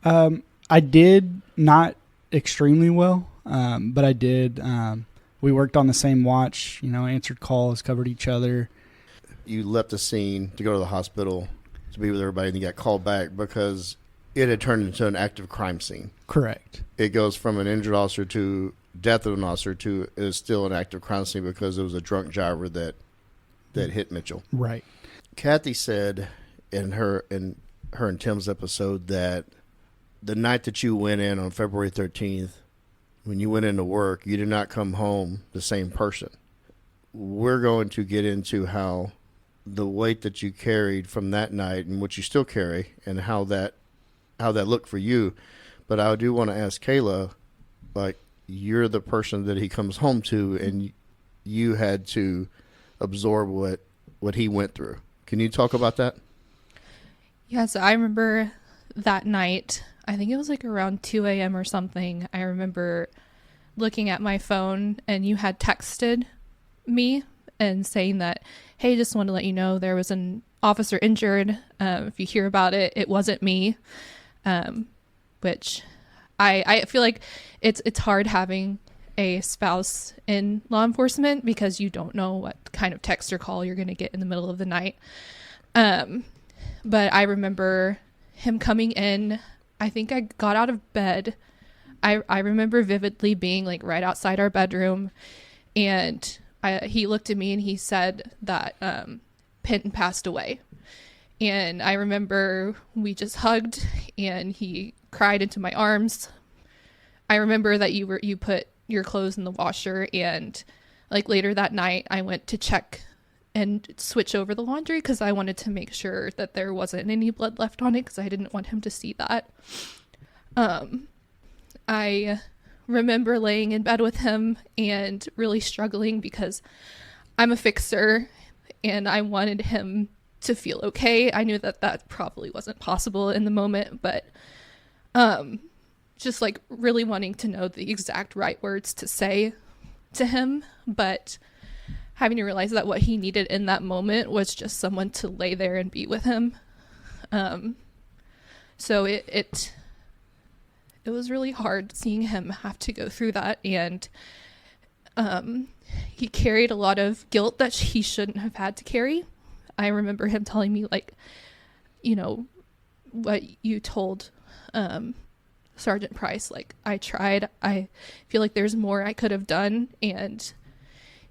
I did not extremely well, but I did. We worked on the same watch, answered calls, covered each other. You left the scene to go to the hospital to be with everybody, and you got called back because it had turned into an active crime scene. Correct. It goes from an injured officer to death of an officer to it is still an active crime scene because it was a drunk driver that hit Mitchell. Right. Kathy said in her and Tim's episode that the night that you went in on February 13th, when you went into work, you did not come home the same person. We're going to get into how the weight that you carried from that night and what you still carry and how that looked for you. But I do want to ask Kayla, like, you're the person that he comes home to, and you had to absorb what he went through. Can you talk about that? Yes, I remember that night. I think it was like around 2 a.m. or something. I remember looking at my phone, and you had texted me and saying that, hey, just want to let you know there was an officer injured. If you hear about it, it wasn't me. Which I feel like it's hard having a spouse in law enforcement because you don't know what kind of text or call you're going to get in the middle of the night. But I remember him coming in. I think I got out of bed. I remember vividly being like right outside our bedroom, and he looked at me and he said that Penton passed away. And I remember we just hugged and he cried into my arms. I remember that you put your clothes in the washer, and like later that night I went to check and switch over the laundry because I wanted to make sure that there wasn't any blood left on it because I didn't want him to see that. I remember laying in bed with him and really struggling because I'm a fixer and I wanted him to feel okay. I knew that probably wasn't possible in the moment, but just like really wanting to know the exact right words to say to him, but having to realize that what he needed in that moment was just someone to lay there and be with him. So it was really hard seeing him have to go through that, and he carried a lot of guilt that he shouldn't have had to carry. I remember him telling me, like, what you told Sergeant Price, like, I tried. I feel like there's more I could have done, and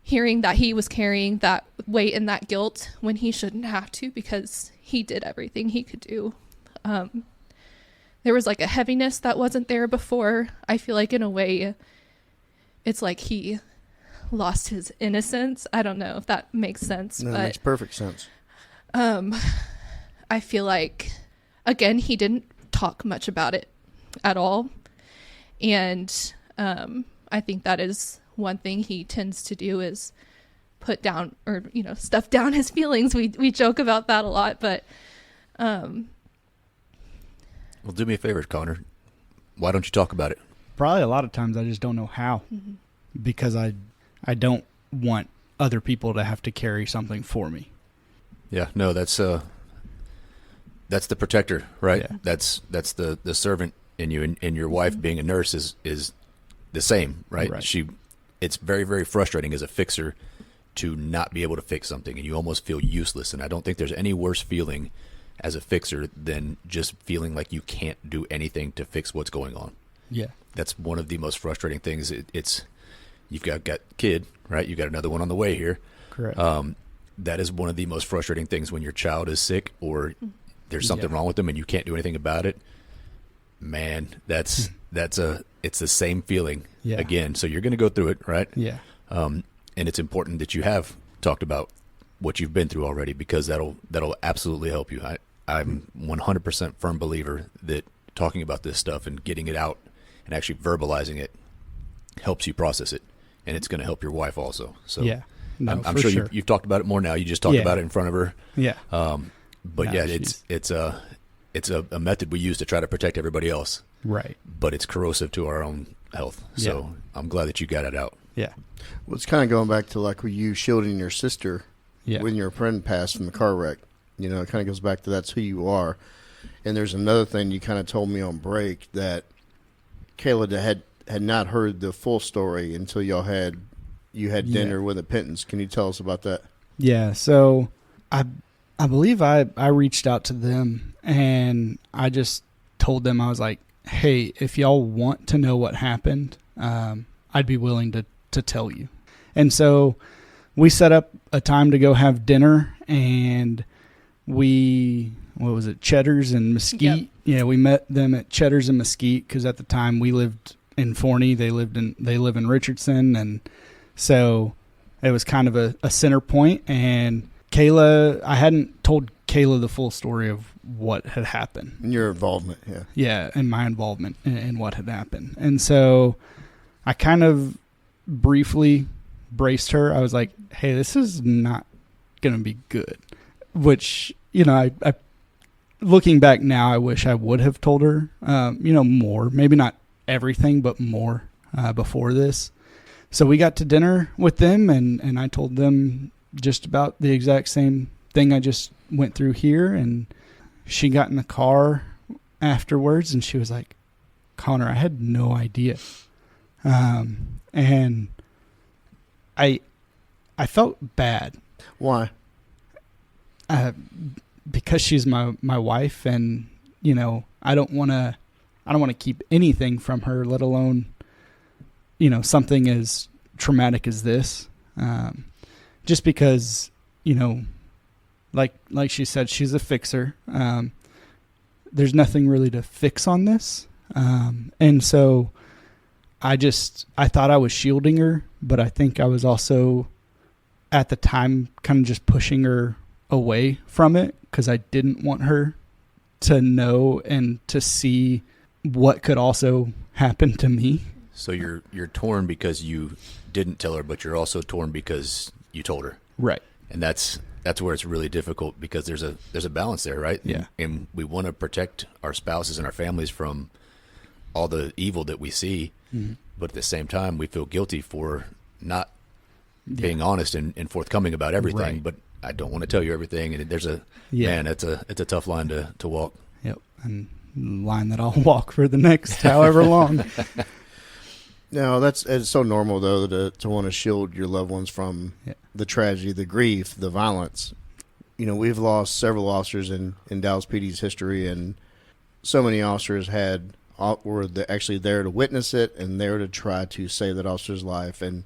hearing that he was carrying that weight and that guilt when he shouldn't have to because he did everything he could do. There was like a heaviness that wasn't there before. I feel like in a way it's like he lost his innocence. I don't know if that makes sense. No, but it makes perfect sense. I feel like, again, he didn't talk much about it at all. And I think that is one thing he tends to do is put down or, stuff down his feelings. We joke about that a lot, but well, do me a favor, Connor. Why don't you talk about it? Probably a lot of times I just don't know how, because I don't want other people to have to carry something for me. Yeah, no, that's the protector, right? Yeah. That's the servant in you, and your wife being a nurse is the same, right? Right. It's very, very frustrating as a fixer to not be able to fix something, and you almost feel useless. And I don't think there's any worse feeling as a fixer than just feeling like you can't do anything to fix what's going on. Yeah. That's one of the most frustrating things. It's you've got kid, right? You got another one on the way here. Correct. That is one of the most frustrating things when your child is sick or there's something Yeah. wrong with them and you can't do anything about it. Man, it's the same feeling Yeah. again. So you're going to go through it, right? Yeah. And it's important that you have talked about what you've been through already, because that'll absolutely help you. I'm 100% firm believer that talking about this stuff and getting it out and actually verbalizing it helps you process it, and it's going to help your wife also. So Yeah. No, I'm for sure you've talked about it more now. You just talked Yeah. about it in front of her. Yeah. But No, yeah, she's- it's a method we use to try to protect everybody else, Right. but it's corrosive to our own health. So I'm glad that you got it out. Yeah. Well, it's kind of going back to like with you shielding your sister Yeah. when your friend passed in the car wreck. You know, it kind of goes back to that's who you are. And there's another thing you kind of told me on break that Kayla had not heard the full story until you had dinner with the Pentons. Can you tell us about that? Yeah. So I believe I reached out to them and I just told them, I was like, hey, if y'all want to know what happened, I'd be willing to tell you. And so we set up a time to go have dinner, and what was it, Cheddar's and Mesquite? Yep. Yeah, we met them at Cheddar's and Mesquite because at the time we lived in Forney. They live in Richardson, and so it was kind of a center point. And Kayla, I hadn't told Kayla the full story of what had happened. And your involvement, yeah. Yeah, and my involvement in what had happened. And so I kind of briefly braced her. I was like, hey, this is not going to be good. Which, you know, I looking back now, I wish I would have told her, more. Maybe not everything, but more before this. So we got to dinner with them, and I told them just about the exact same thing I just went through here. And she got in the car afterwards, and she was like, Connor, I had no idea. And I felt bad. Why? Because she's my wife, and you know, I don't want to keep anything from her, let alone, you know, something as traumatic as this. Just because, you know, like she said, she's a fixer. There's nothing really to fix on this. And so I thought I was shielding her, but I think I was also at the time kind of just pushing her away from it because I didn't want her to know and to see what could also happen to me. So you're torn because you didn't tell her, but you're also torn because you told her. Right. And that's where it's really difficult, because there's a balance there, right? Yeah. And we want to protect our spouses and our families from all the evil that we see, but at the same time, we feel guilty for not being honest and forthcoming about everything. Right. But I don't want to tell you everything, and there's man, it's a tough line to walk. Yep. And line that I'll walk for the next however long. No, it's so normal though to want to shield your loved ones from the tragedy, the grief, the violence. You know, we've lost several officers in Dallas PD's history, and so many officers were actually there to witness it and there to try to save that officer's life. And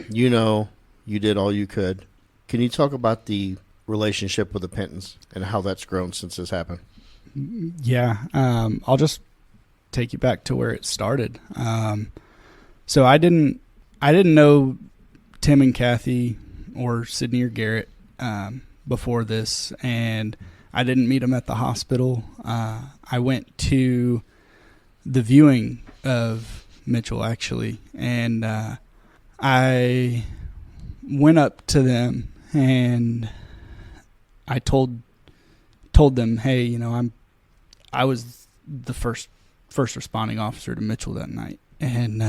you know, you did all you could. Can you talk about the relationship with the Pentons and how that's grown since this happened? Yeah. I'll just take you back to where it started. So I didn't know Tim and Kathy or Sydney or Garrett before this, and I didn't meet them at the hospital. I went to the viewing of Mitchell, actually, and I went up to them and I told them, hey, you know, I was the first responding officer to Mitchell that night, and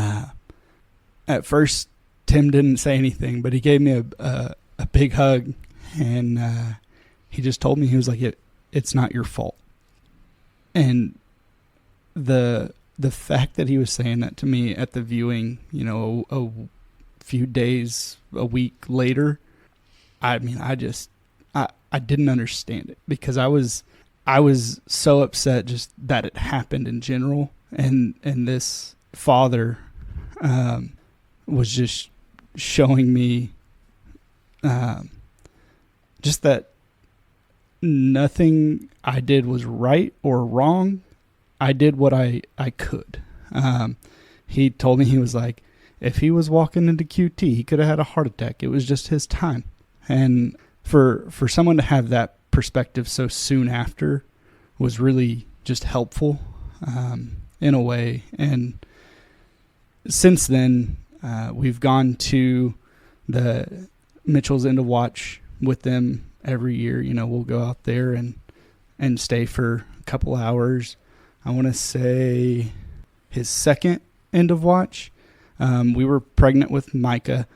at first Tim didn't say anything, but he gave me a big hug, and he just told me, he was like, it's not your fault. And the fact that he was saying that to me at the viewing, you know, a few days, a week later, I mean, I didn't understand it, because I was so upset just that it happened in general. And this father was just showing me just that nothing I did was right or wrong. I did what I could. He told me, he was like, if he was walking into QT, he could have had a heart attack. It was just his time. And for someone to have that perspective so soon after was really just helpful in a way. And since then, we've gone to the Mitchell's End of Watch with them every year. You know, we'll go out there and stay for a couple hours. I want to say his second End of Watch, we were pregnant with Micah,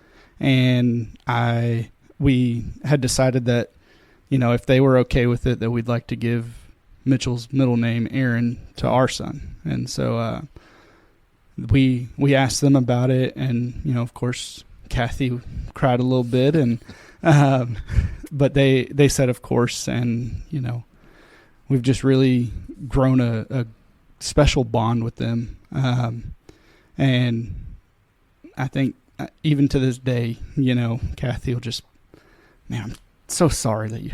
and we had decided that, you know, if they were okay with it, that we'd like to give Mitchell's middle name, Aaron, to our son. And so we asked them about it, and, you know, of course, Kathy cried a little bit, and but they said, of course. And, you know, we've just really grown a special bond with them. And I think even to this day, you know, Kathy will just, man, I'm so sorry that you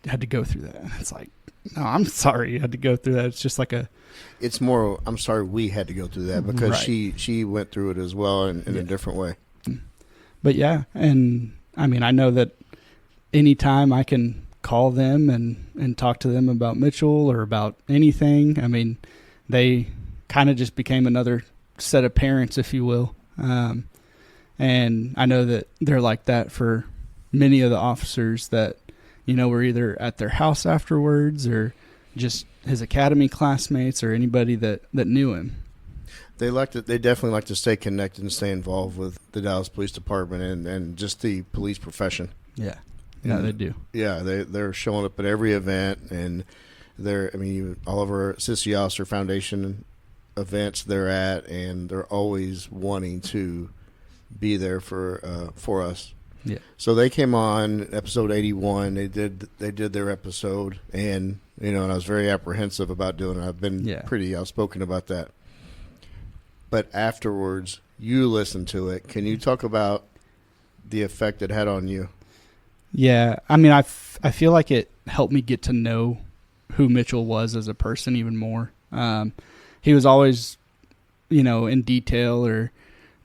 had to go through that. And it's like, no, I'm sorry you had to go through that. It's just like it's more, I'm sorry we had to go through that, because right. she went through it as well in a different way. But yeah, and I mean, I know that anytime I can call them and talk to them about Mitchell or about anything, I mean, they kind of just became another set of parents, if you will. And I know that they're like that for many of the officers that, you know, were either at their house afterwards or just his academy classmates or anybody that knew him. They definitely like to stay connected and stay involved with the Dallas Police Department and just the police profession. Yeah. Yeah, they do. Yeah, they're showing up at every event, and all of our Sissy Officer Foundation events they're at, and they're always wanting to be there for us. Yeah. So they came on episode 81. They did their episode, and you know, and I was very apprehensive about doing it. I've been pretty outspoken about that. But afterwards, you listened to it. Can you talk about the effect it had on you? Yeah, I mean, I feel like it helped me get to know who Mitchell was as a person even more. He was always, you know, in detail or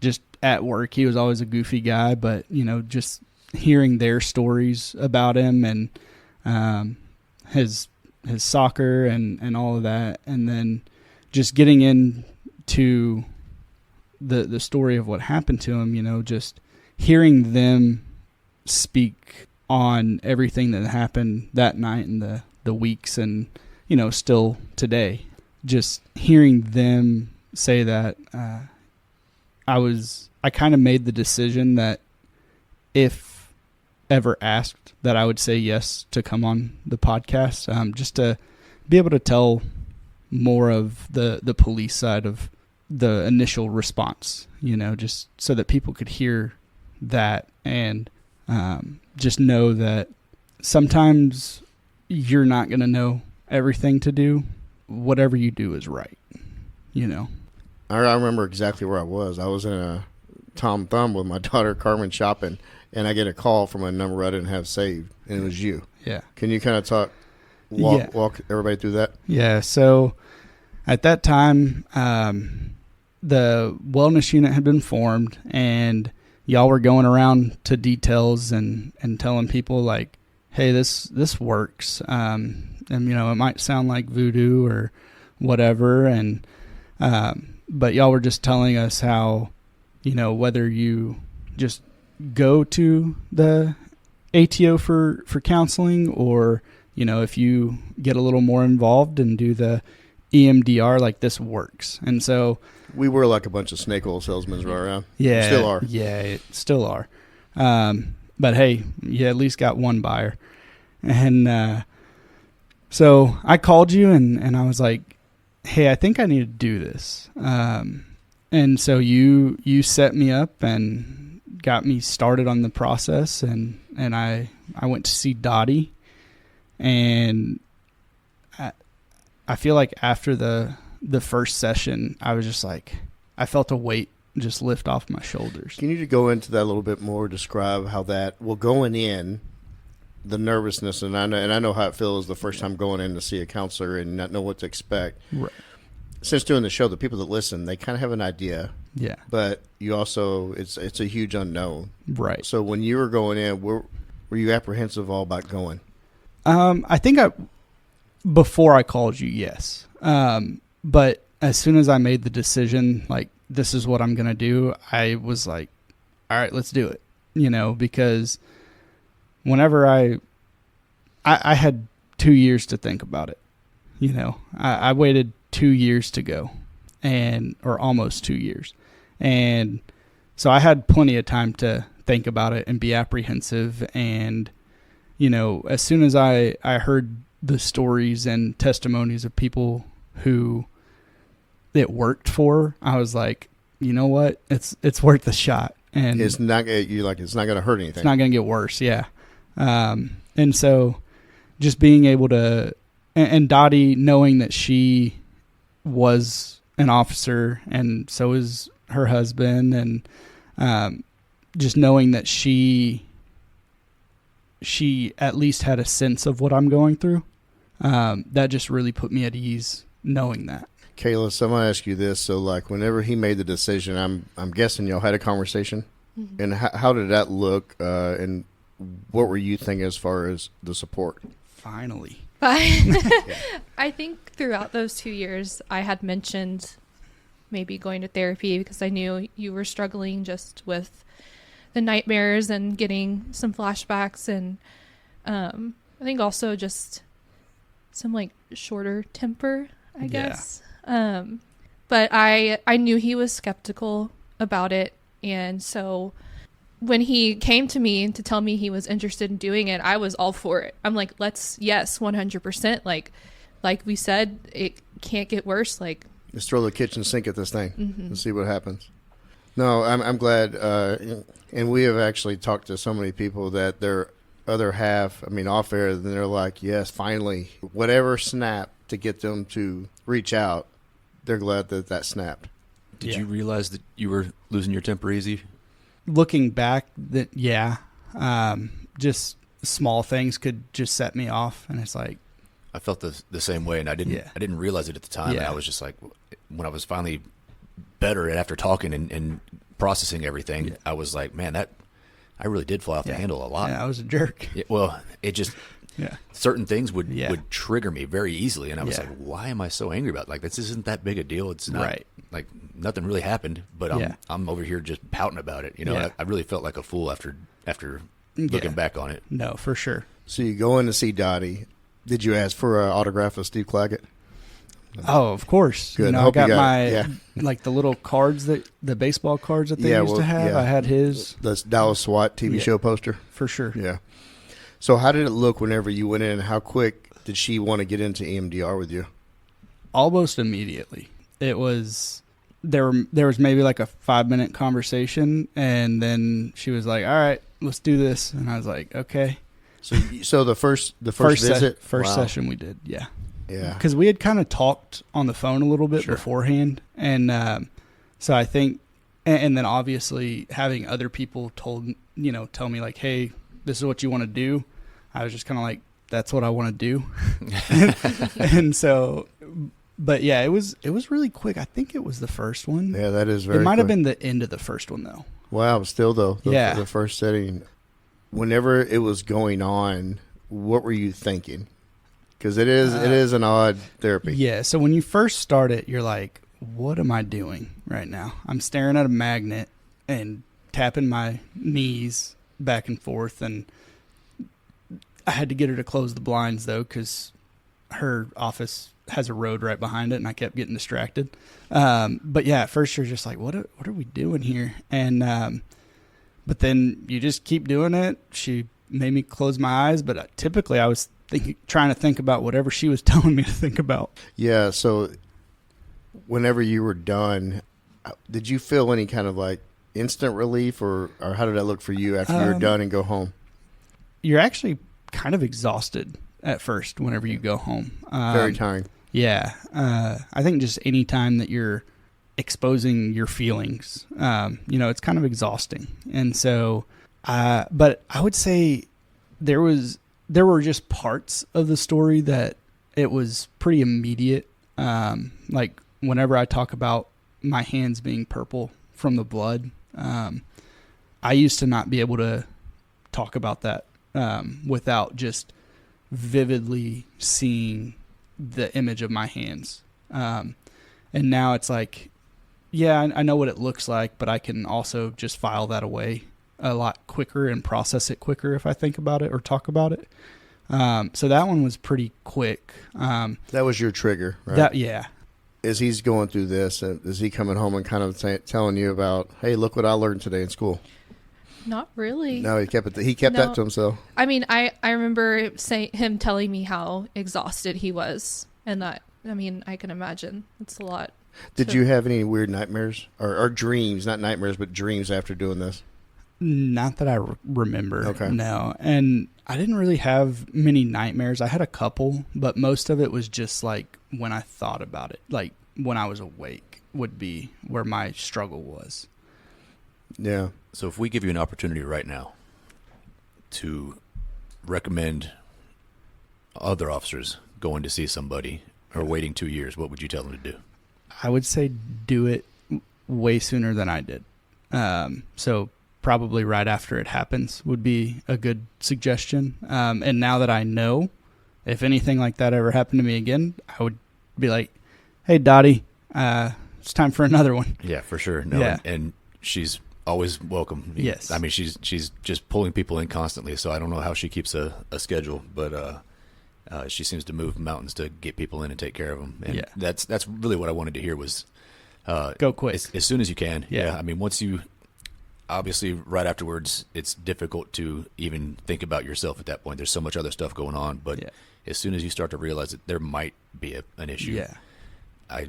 just at work. He was always a goofy guy, but, you know, just hearing their stories about him and his soccer and all of that, and then just getting into the story of what happened to him, you know, just hearing them speak on everything that happened that night and the weeks and, you know, still today. Just hearing them say that, I kind of made the decision that if ever asked, that I would say yes to come on the podcast, just to be able to tell more of the police side of the initial response, you know, just so that people could hear that and just know that sometimes you're not going to know everything to do. Whatever you do is right, you know. I remember exactly where I was. I was in a Tom Thumb with my daughter Carmen shopping, and I get a call from a number I didn't have saved, and it was you. Yeah. Can you kind of walk everybody through that? Yeah. So at that time, the wellness unit had been formed, and y'all were going around to details and telling people like, hey, this works. And, you know, it might sound like voodoo or whatever. And, but y'all were just telling us how, you know, whether you just go to the ATO for counseling, or, you know, if you get a little more involved and do the EMDR, like, this works. And so we were like a bunch of snake oil salesmen right around. Yeah. We still are. Yeah, still are. But hey, you at least got one buyer. And so I called you and I was like, hey, I think I need to do this. And so you set me up and got me started on the process, and I went to see Dottie, and I feel like after the first session, I was just like, I felt a weight just lift off my shoulders. Can you go into that a little bit more? Describe how that, well, going in, the nervousness, and I know how it feels the first time going in to see a counselor and not know what to expect. Right. Since doing the show, the people that listen, they kind of have an idea. Yeah. But you also, it's a huge unknown. Right. So when you were going in, were you apprehensive all about going? I think before I called you, yes. But as soon as I made the decision, like, this is what I'm going to do, I was like, all right, let's do it. Because whenever I had 2 years to think about it, I waited 2 years to go, or almost 2 years. And so I had plenty of time to think about it and be apprehensive. And, as soon as I heard the stories and testimonies of people who it worked for, I was like, you know what? It's worth a shot. And it's not going to hurt anything. It's not going to get worse. Yeah. And so just being able to, and Dottie, knowing that she was an officer and so is her husband, and just knowing that she at least had a sense of what I'm going through, that just really put me at ease knowing that. Kayla, so I'm going to ask you this. So, like, whenever he made the decision, I'm guessing y'all had a conversation. Mm-hmm. And how did that look? And what were you thinking as far as the support? Finally. I think throughout those 2 years, I had mentioned maybe going to therapy because I knew you were struggling just with the nightmares and getting some flashbacks. And I think also just some, like, shorter temper, I guess. But I knew he was skeptical about it. And so when he came to me to tell me he was interested in doing it, I was all for it. I'm like, yes, 100%. Like we said, it can't get worse. Like, just throw the kitchen sink at this thing and see what happens. No, I'm glad. And we have actually talked to so many people that their other half, off air, then they're like, yes, finally, whatever snapped to get them to reach out, they're glad that snapped. Did you realize that you were losing your temper easy? Looking back, just small things could just set me off, and it's like, I felt the same way, and I didn't realize it at the time. And I was just like, when I was finally better after talking and processing everything, I was like, man, I really did fly off the handle a lot. Yeah, I was a jerk. It just certain things would trigger me very easily, and I was like, why am I so angry about it? Like, this isn't that big a deal. It's not like nothing really happened, but I'm over here just pouting about it. I really felt like a fool after looking back on it. No, for sure. So you go in to see Dottie. Did you ask for an autograph of Steve Claggett? Oh, of course. Good. I got my like the little cards the baseball cards that they used to have. I had his. The Dallas SWAT TV show poster. For sure. Yeah. So how did it look whenever you went in? How quick did she want to get into EMDR with you? Almost immediately. It was there was maybe like a 5-minute conversation, and then she was like, all right, let's do this. And I was like, okay. So the first visit? First session we did, yeah. Yeah. Because we had kind of talked on the phone a little bit beforehand. And so I think, and then obviously having other people tell me like, hey, this is what you want to do. I was just kind of like, that's what I want to do. And so, but yeah, it was really quick. I think it was the first one. Yeah, that is very quick. It might have been the end of the first one though. Wow, still though, the first setting. Whenever it was going on, what were you thinking? Because it is an odd therapy. Yeah, so when you first start it, you're like, what am I doing right now? I'm staring at a magnet and tapping my knees back and forth, and I had to get her to close the blinds, though, because her office has a road right behind it, and I kept getting distracted. But, yeah, at first you're just like, what are we doing here? And but then you just keep doing it. She made me close my eyes, but typically I was trying to think about whatever she was telling me to think about. Yeah. So whenever you were done, did you feel any kind of like instant relief, or how did that look for you after you were done and go home? You're actually kind of exhausted at first whenever you go home. Very tiring. Yeah. I think just any time that you're exposing your feelings, it's kind of exhausting. And so, but I would say there were just parts of the story that it was pretty immediate. Like whenever I talk about my hands being purple from the blood, I used to not be able to talk about that without just vividly seeing the image of my hands. And now it's like, yeah, I know what it looks like, but I can also just file that away a lot quicker and process it quicker if I think about it or talk about it. So that one was pretty quick. That was your trigger, right? Yeah. As he's going through this, is he coming home and kind of telling you about, hey, look what I learned today in school? Not really. No, he kept that to himself. I mean, I remember him telling me how exhausted he was, and that, I mean, I can imagine it's a lot. Did you have any weird nightmares or dreams, not nightmares, but dreams after doing this? Not that I remember. Okay. No. And I didn't really have many nightmares. I had a couple, but most of it was just like when I thought about it, like when I was awake would be where my struggle was. Yeah. So if we give you an opportunity right now to recommend other officers going to see somebody or waiting 2 years, what would you tell them to do? I would say do it way sooner than I did. So probably right after it happens would be a good suggestion. And now that I know, if anything like that ever happened to me again, I would be like, hey, Dottie, it's time for another one. Yeah, for sure. No, Yeah. and she's always welcome. Yes. I mean, she's just pulling people in constantly, so I don't know how she keeps a schedule, but she seems to move mountains to get people in and take care of them. And Yeah. that's really what I wanted to hear was Go quick. as soon as you can. Yeah. I mean, once you obviously right afterwards, it's difficult to even think about yourself at that point. There's so much other stuff going on, but Yeah. as soon as you start to realize that there might be an issue, Yeah.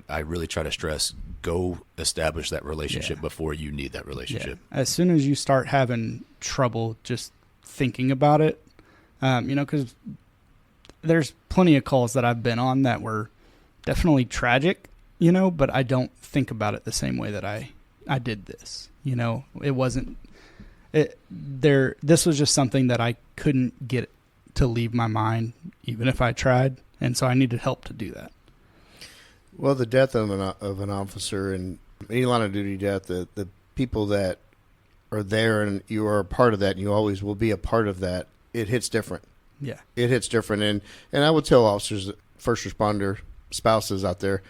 I really try to stress, go establish that relationship Yeah. before you need that relationship. Yeah. As soon as you start having trouble just thinking about it, because there's plenty of calls that I've been on that were definitely tragic, but I don't think about it the same way that I did this. It wasn't this was just something that I couldn't get to leave my mind even if I tried, and so I needed help to do that. Well, the death of an officer and any line of duty death, the people that are there and you are a part of that and you always will be a part of that, it hits different. Yeah. It hits different. And I would tell officers, first responder spouses out there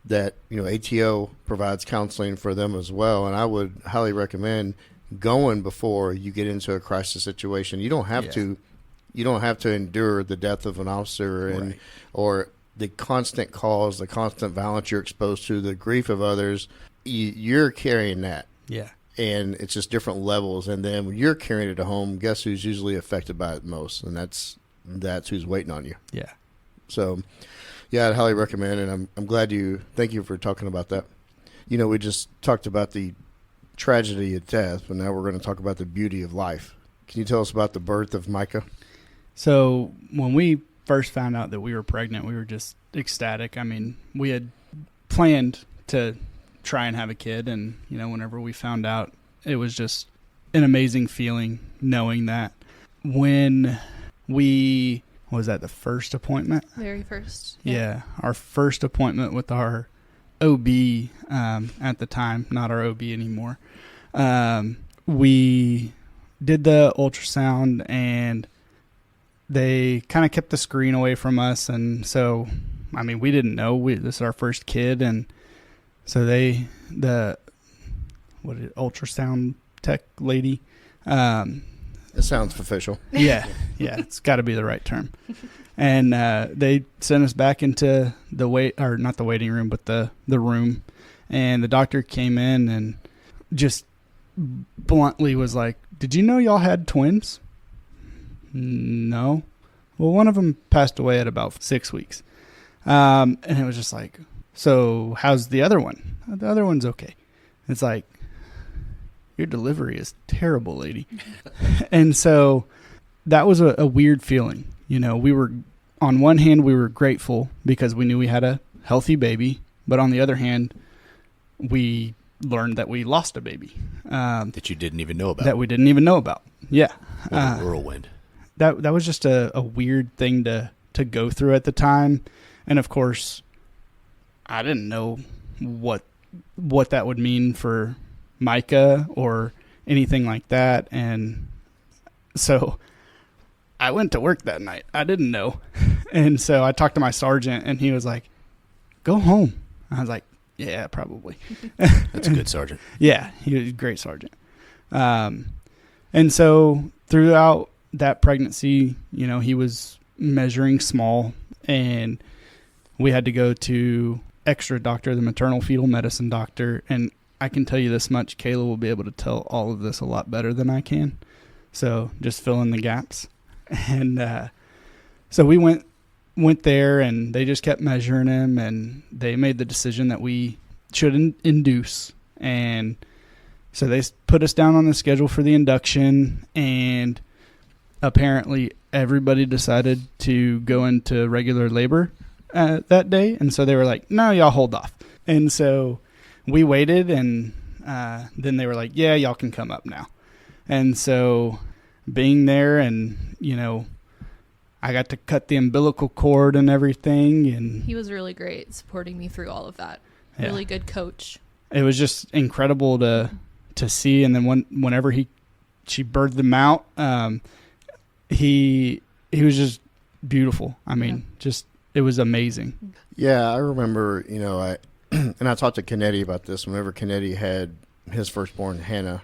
that, ATO provides counseling for them as well. And I would highly recommend going before you get into a crisis situation. You don't have to endure the death of an officer or the constant calls, the constant violence you're exposed to, the grief of others. You're carrying that. Yeah. And it's just different levels. And then when you're carrying it at home, guess who's usually affected by it most? And that's who's waiting on you. Yeah. So, yeah, I'd highly recommend it. And I'm glad thank you for talking about that. We just talked about the tragedy of death, but now we're going to talk about the beauty of life. Can you tell us about the birth of Micah? So when we first found out that we were pregnant, we were just ecstatic. I mean, we had planned to try and have a kid, and whenever we found out, it was just an amazing feeling knowing that. When was that the first appointment? Very first. Yeah, our first appointment with our OB at the time, not our OB anymore. We did the ultrasound, and they kind of kept the screen away from us. And so, I mean, we didn't know this is our first kid. And so ultrasound tech lady. It sounds official. Yeah. It's got to be the right term. And they sent us back into not the waiting room, but the room. And the doctor came in and just bluntly was like, "Did you know y'all had twins?" no. Well, one of them passed away at about 6 weeks. And it was just like, so how's the other one? The other one's okay. It's like, your delivery is terrible, lady. And so that was a weird feeling. You know, we were, on one hand, we were grateful because we knew we had a healthy baby. But on the other hand, we learned that we lost a baby. That you didn't even know about. That we didn't even know about. Yeah. What a whirlwind. That was just a weird thing to go through at the time. And of course, I didn't know what that would mean for Micah or anything like that. And so I went to work that night. I didn't know. And so I talked to my sergeant, and he was like, go home. I was like, yeah, probably. That's a good sergeant. Yeah, he was a great sergeant. And so throughout that pregnancy, you know, he was measuring small, and we had to go to extra doctor, the maternal fetal medicine doctor. And I can tell you this much, Kayla will be able to tell all of this a lot better than I can. So just fill in the gaps. And so we went there, and they just kept measuring him, and they made the decision that we should induce. And so they put us down on the schedule for the induction, and apparently everybody decided to go into regular labor that day. And so they were like, no, y'all hold off. And so we waited, and then they were like, yeah, y'all can come up now. And so being there, and, you know, I got to cut the umbilical cord and everything. And He was really great supporting me through all of that. Yeah. Really good coach. It was just incredible to see. And then whenever she birthed them out, he was just beautiful. I mean, just, it was amazing. Yeah, I remember, you know, and I talked to Kennedy about this whenever Kennedy had his firstborn, Hannah,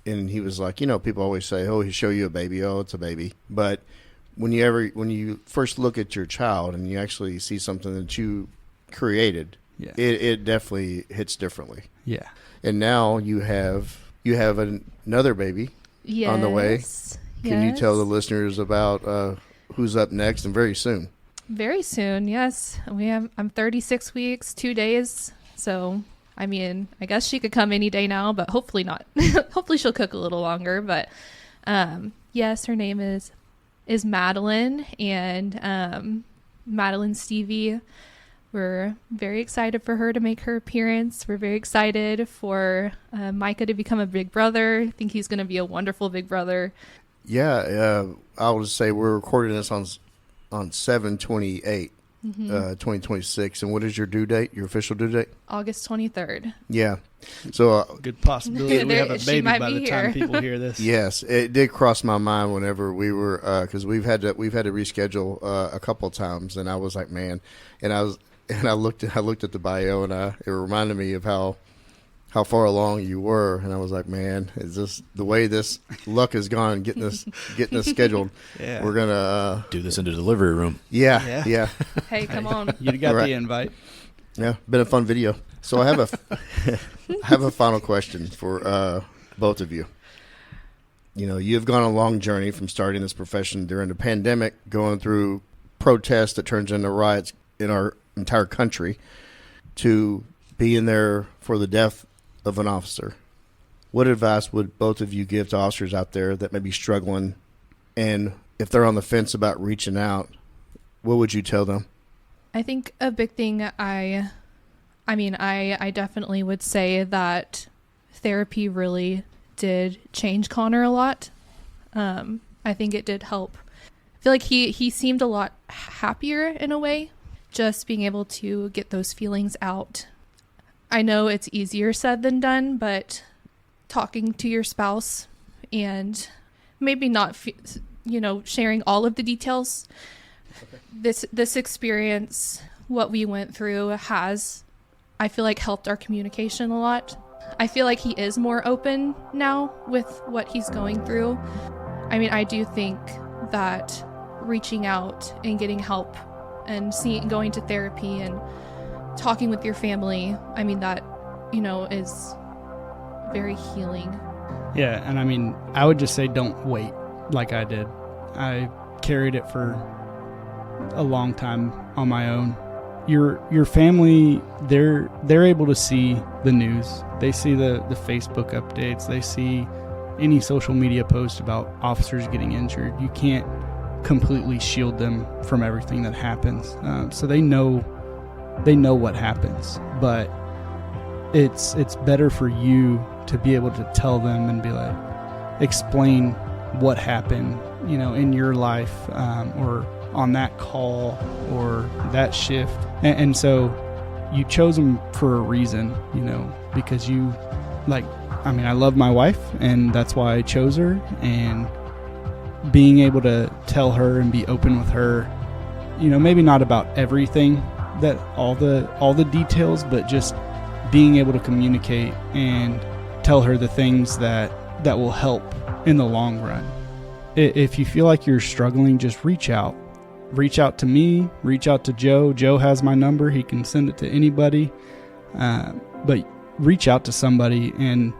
and he was like, you know, people always say, oh, he show you a baby. Oh, it's a baby. But when you first look at your child and you actually see something that you created, Yeah. it definitely hits differently. Yeah. And now you have another baby on the way. Can you tell the listeners about who's up next, and very soon? Very soon, yes. I'm 36 weeks, 2 days. So, I mean, I guess she could come any day now, but hopefully not. Hopefully she'll cook a little longer. But yes, her name is Madeline, and Madeline Stevie. We're very excited for her to make her appearance. We're very excited for Micah to become a big brother. I think he's going to be a wonderful big brother. Yeah, I would say we're recording this on 7/28, 2026. And what is your due date? Your official due date? August 23rd. Yeah. So Good possibility we have a She baby might by be the time here. people hear this. yes, it did cross my mind whenever we were because we've had to reschedule a couple of times, and I was like, man, and I looked at the bio, and it reminded me of how far along you were, and I was like, man, is this the way this luck has gone getting us scheduled? Yeah. We're gonna Do this in the delivery room. yeah. Hey, come on. You got Right. the invite. Yeah, been a fun video. So I have a final question for both of you. You know, you've gone a long journey from starting this profession during the pandemic, going through protests that turns into riots in our entire country, to being there for the death of an officer. What advice would both of you give to officers out there that may be struggling, and if they're on the fence about reaching out, what would you tell them? I think a big thing I definitely would say that therapy really did change Connor a lot. I think it did help. I feel like he seemed a lot happier in a way, just being able to get those feelings out. I know it's easier said than done, but talking to your spouse and maybe not, sharing all of the details. Okay. This experience, what we went through, has, I feel like, helped our communication a lot. I feel like he is more open now with what he's going through. I mean, I do think that reaching out and getting help and going to therapy and talking with your family, I mean, that, is very healing. Yeah, and I mean, I would just say don't wait like I did. I carried it for a long time on my own. Your family, they're able to see the news. They see the Facebook updates. They see any social media post about officers getting injured. You can't completely shield them from everything that happens. So they know what happens, but it's better for you to be able to tell them and be like, explain what happened, in your life, or on that call or that shift. And so you chose them for a reason, because I love my wife, and that's why I chose her. And being able to tell her and be open with her, maybe not about everything, that all the details, but just being able to communicate and tell her the things that will help in the long run. If you feel like you're struggling, just reach out to me, reach out to Joe. Joe has my number. He can send it to anybody. But reach out to somebody and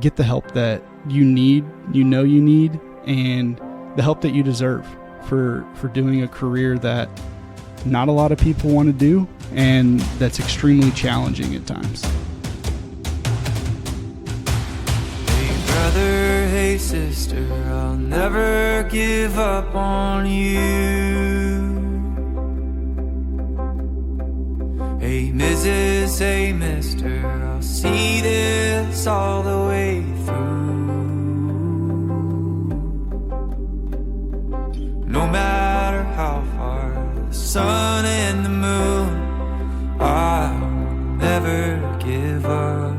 get the help that you need, you need, and the help that you deserve for doing a career that not a lot of people want to do, and that's extremely challenging at times. Hey brother, hey sister, I'll never give up on you. Hey Mrs., hey mister, I'll see this all the way through. No matter how far the sun and the moon, I'll never give up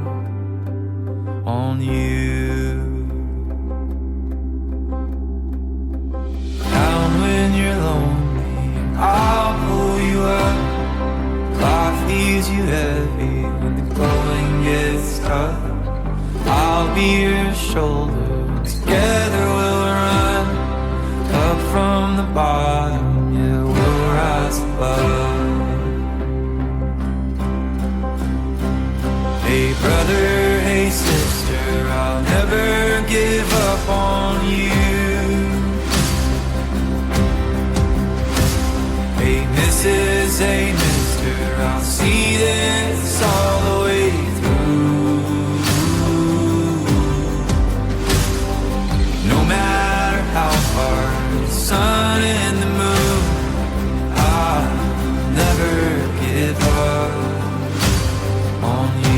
on you. Down when you're lonely, I'll pull you up. Life leaves you heavy when the going gets tough. I'll be your shoulder, together we'll run. Up from the bottom, yeah, we'll rise above. Hey brother, hey sister, I'll never give up on you. Hey Mrs., hey mister, I'll see this all the way through. No matter how far the sun and the moon, I'll never give up on you.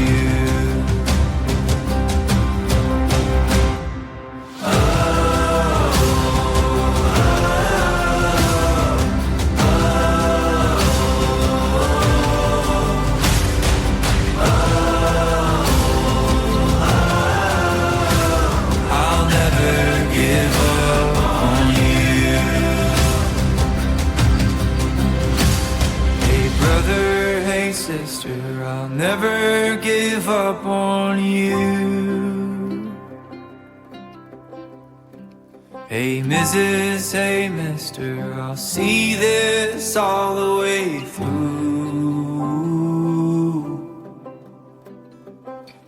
I'll never give up on you. Hey brother, hey sister, I'll never give up on you. Hey Mrs., hey mister, I'll see this all the way through.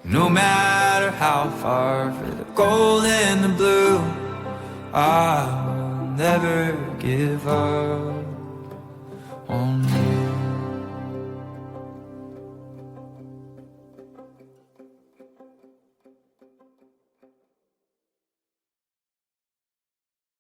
No matter how far, for the gold and the blue, I'll never give up.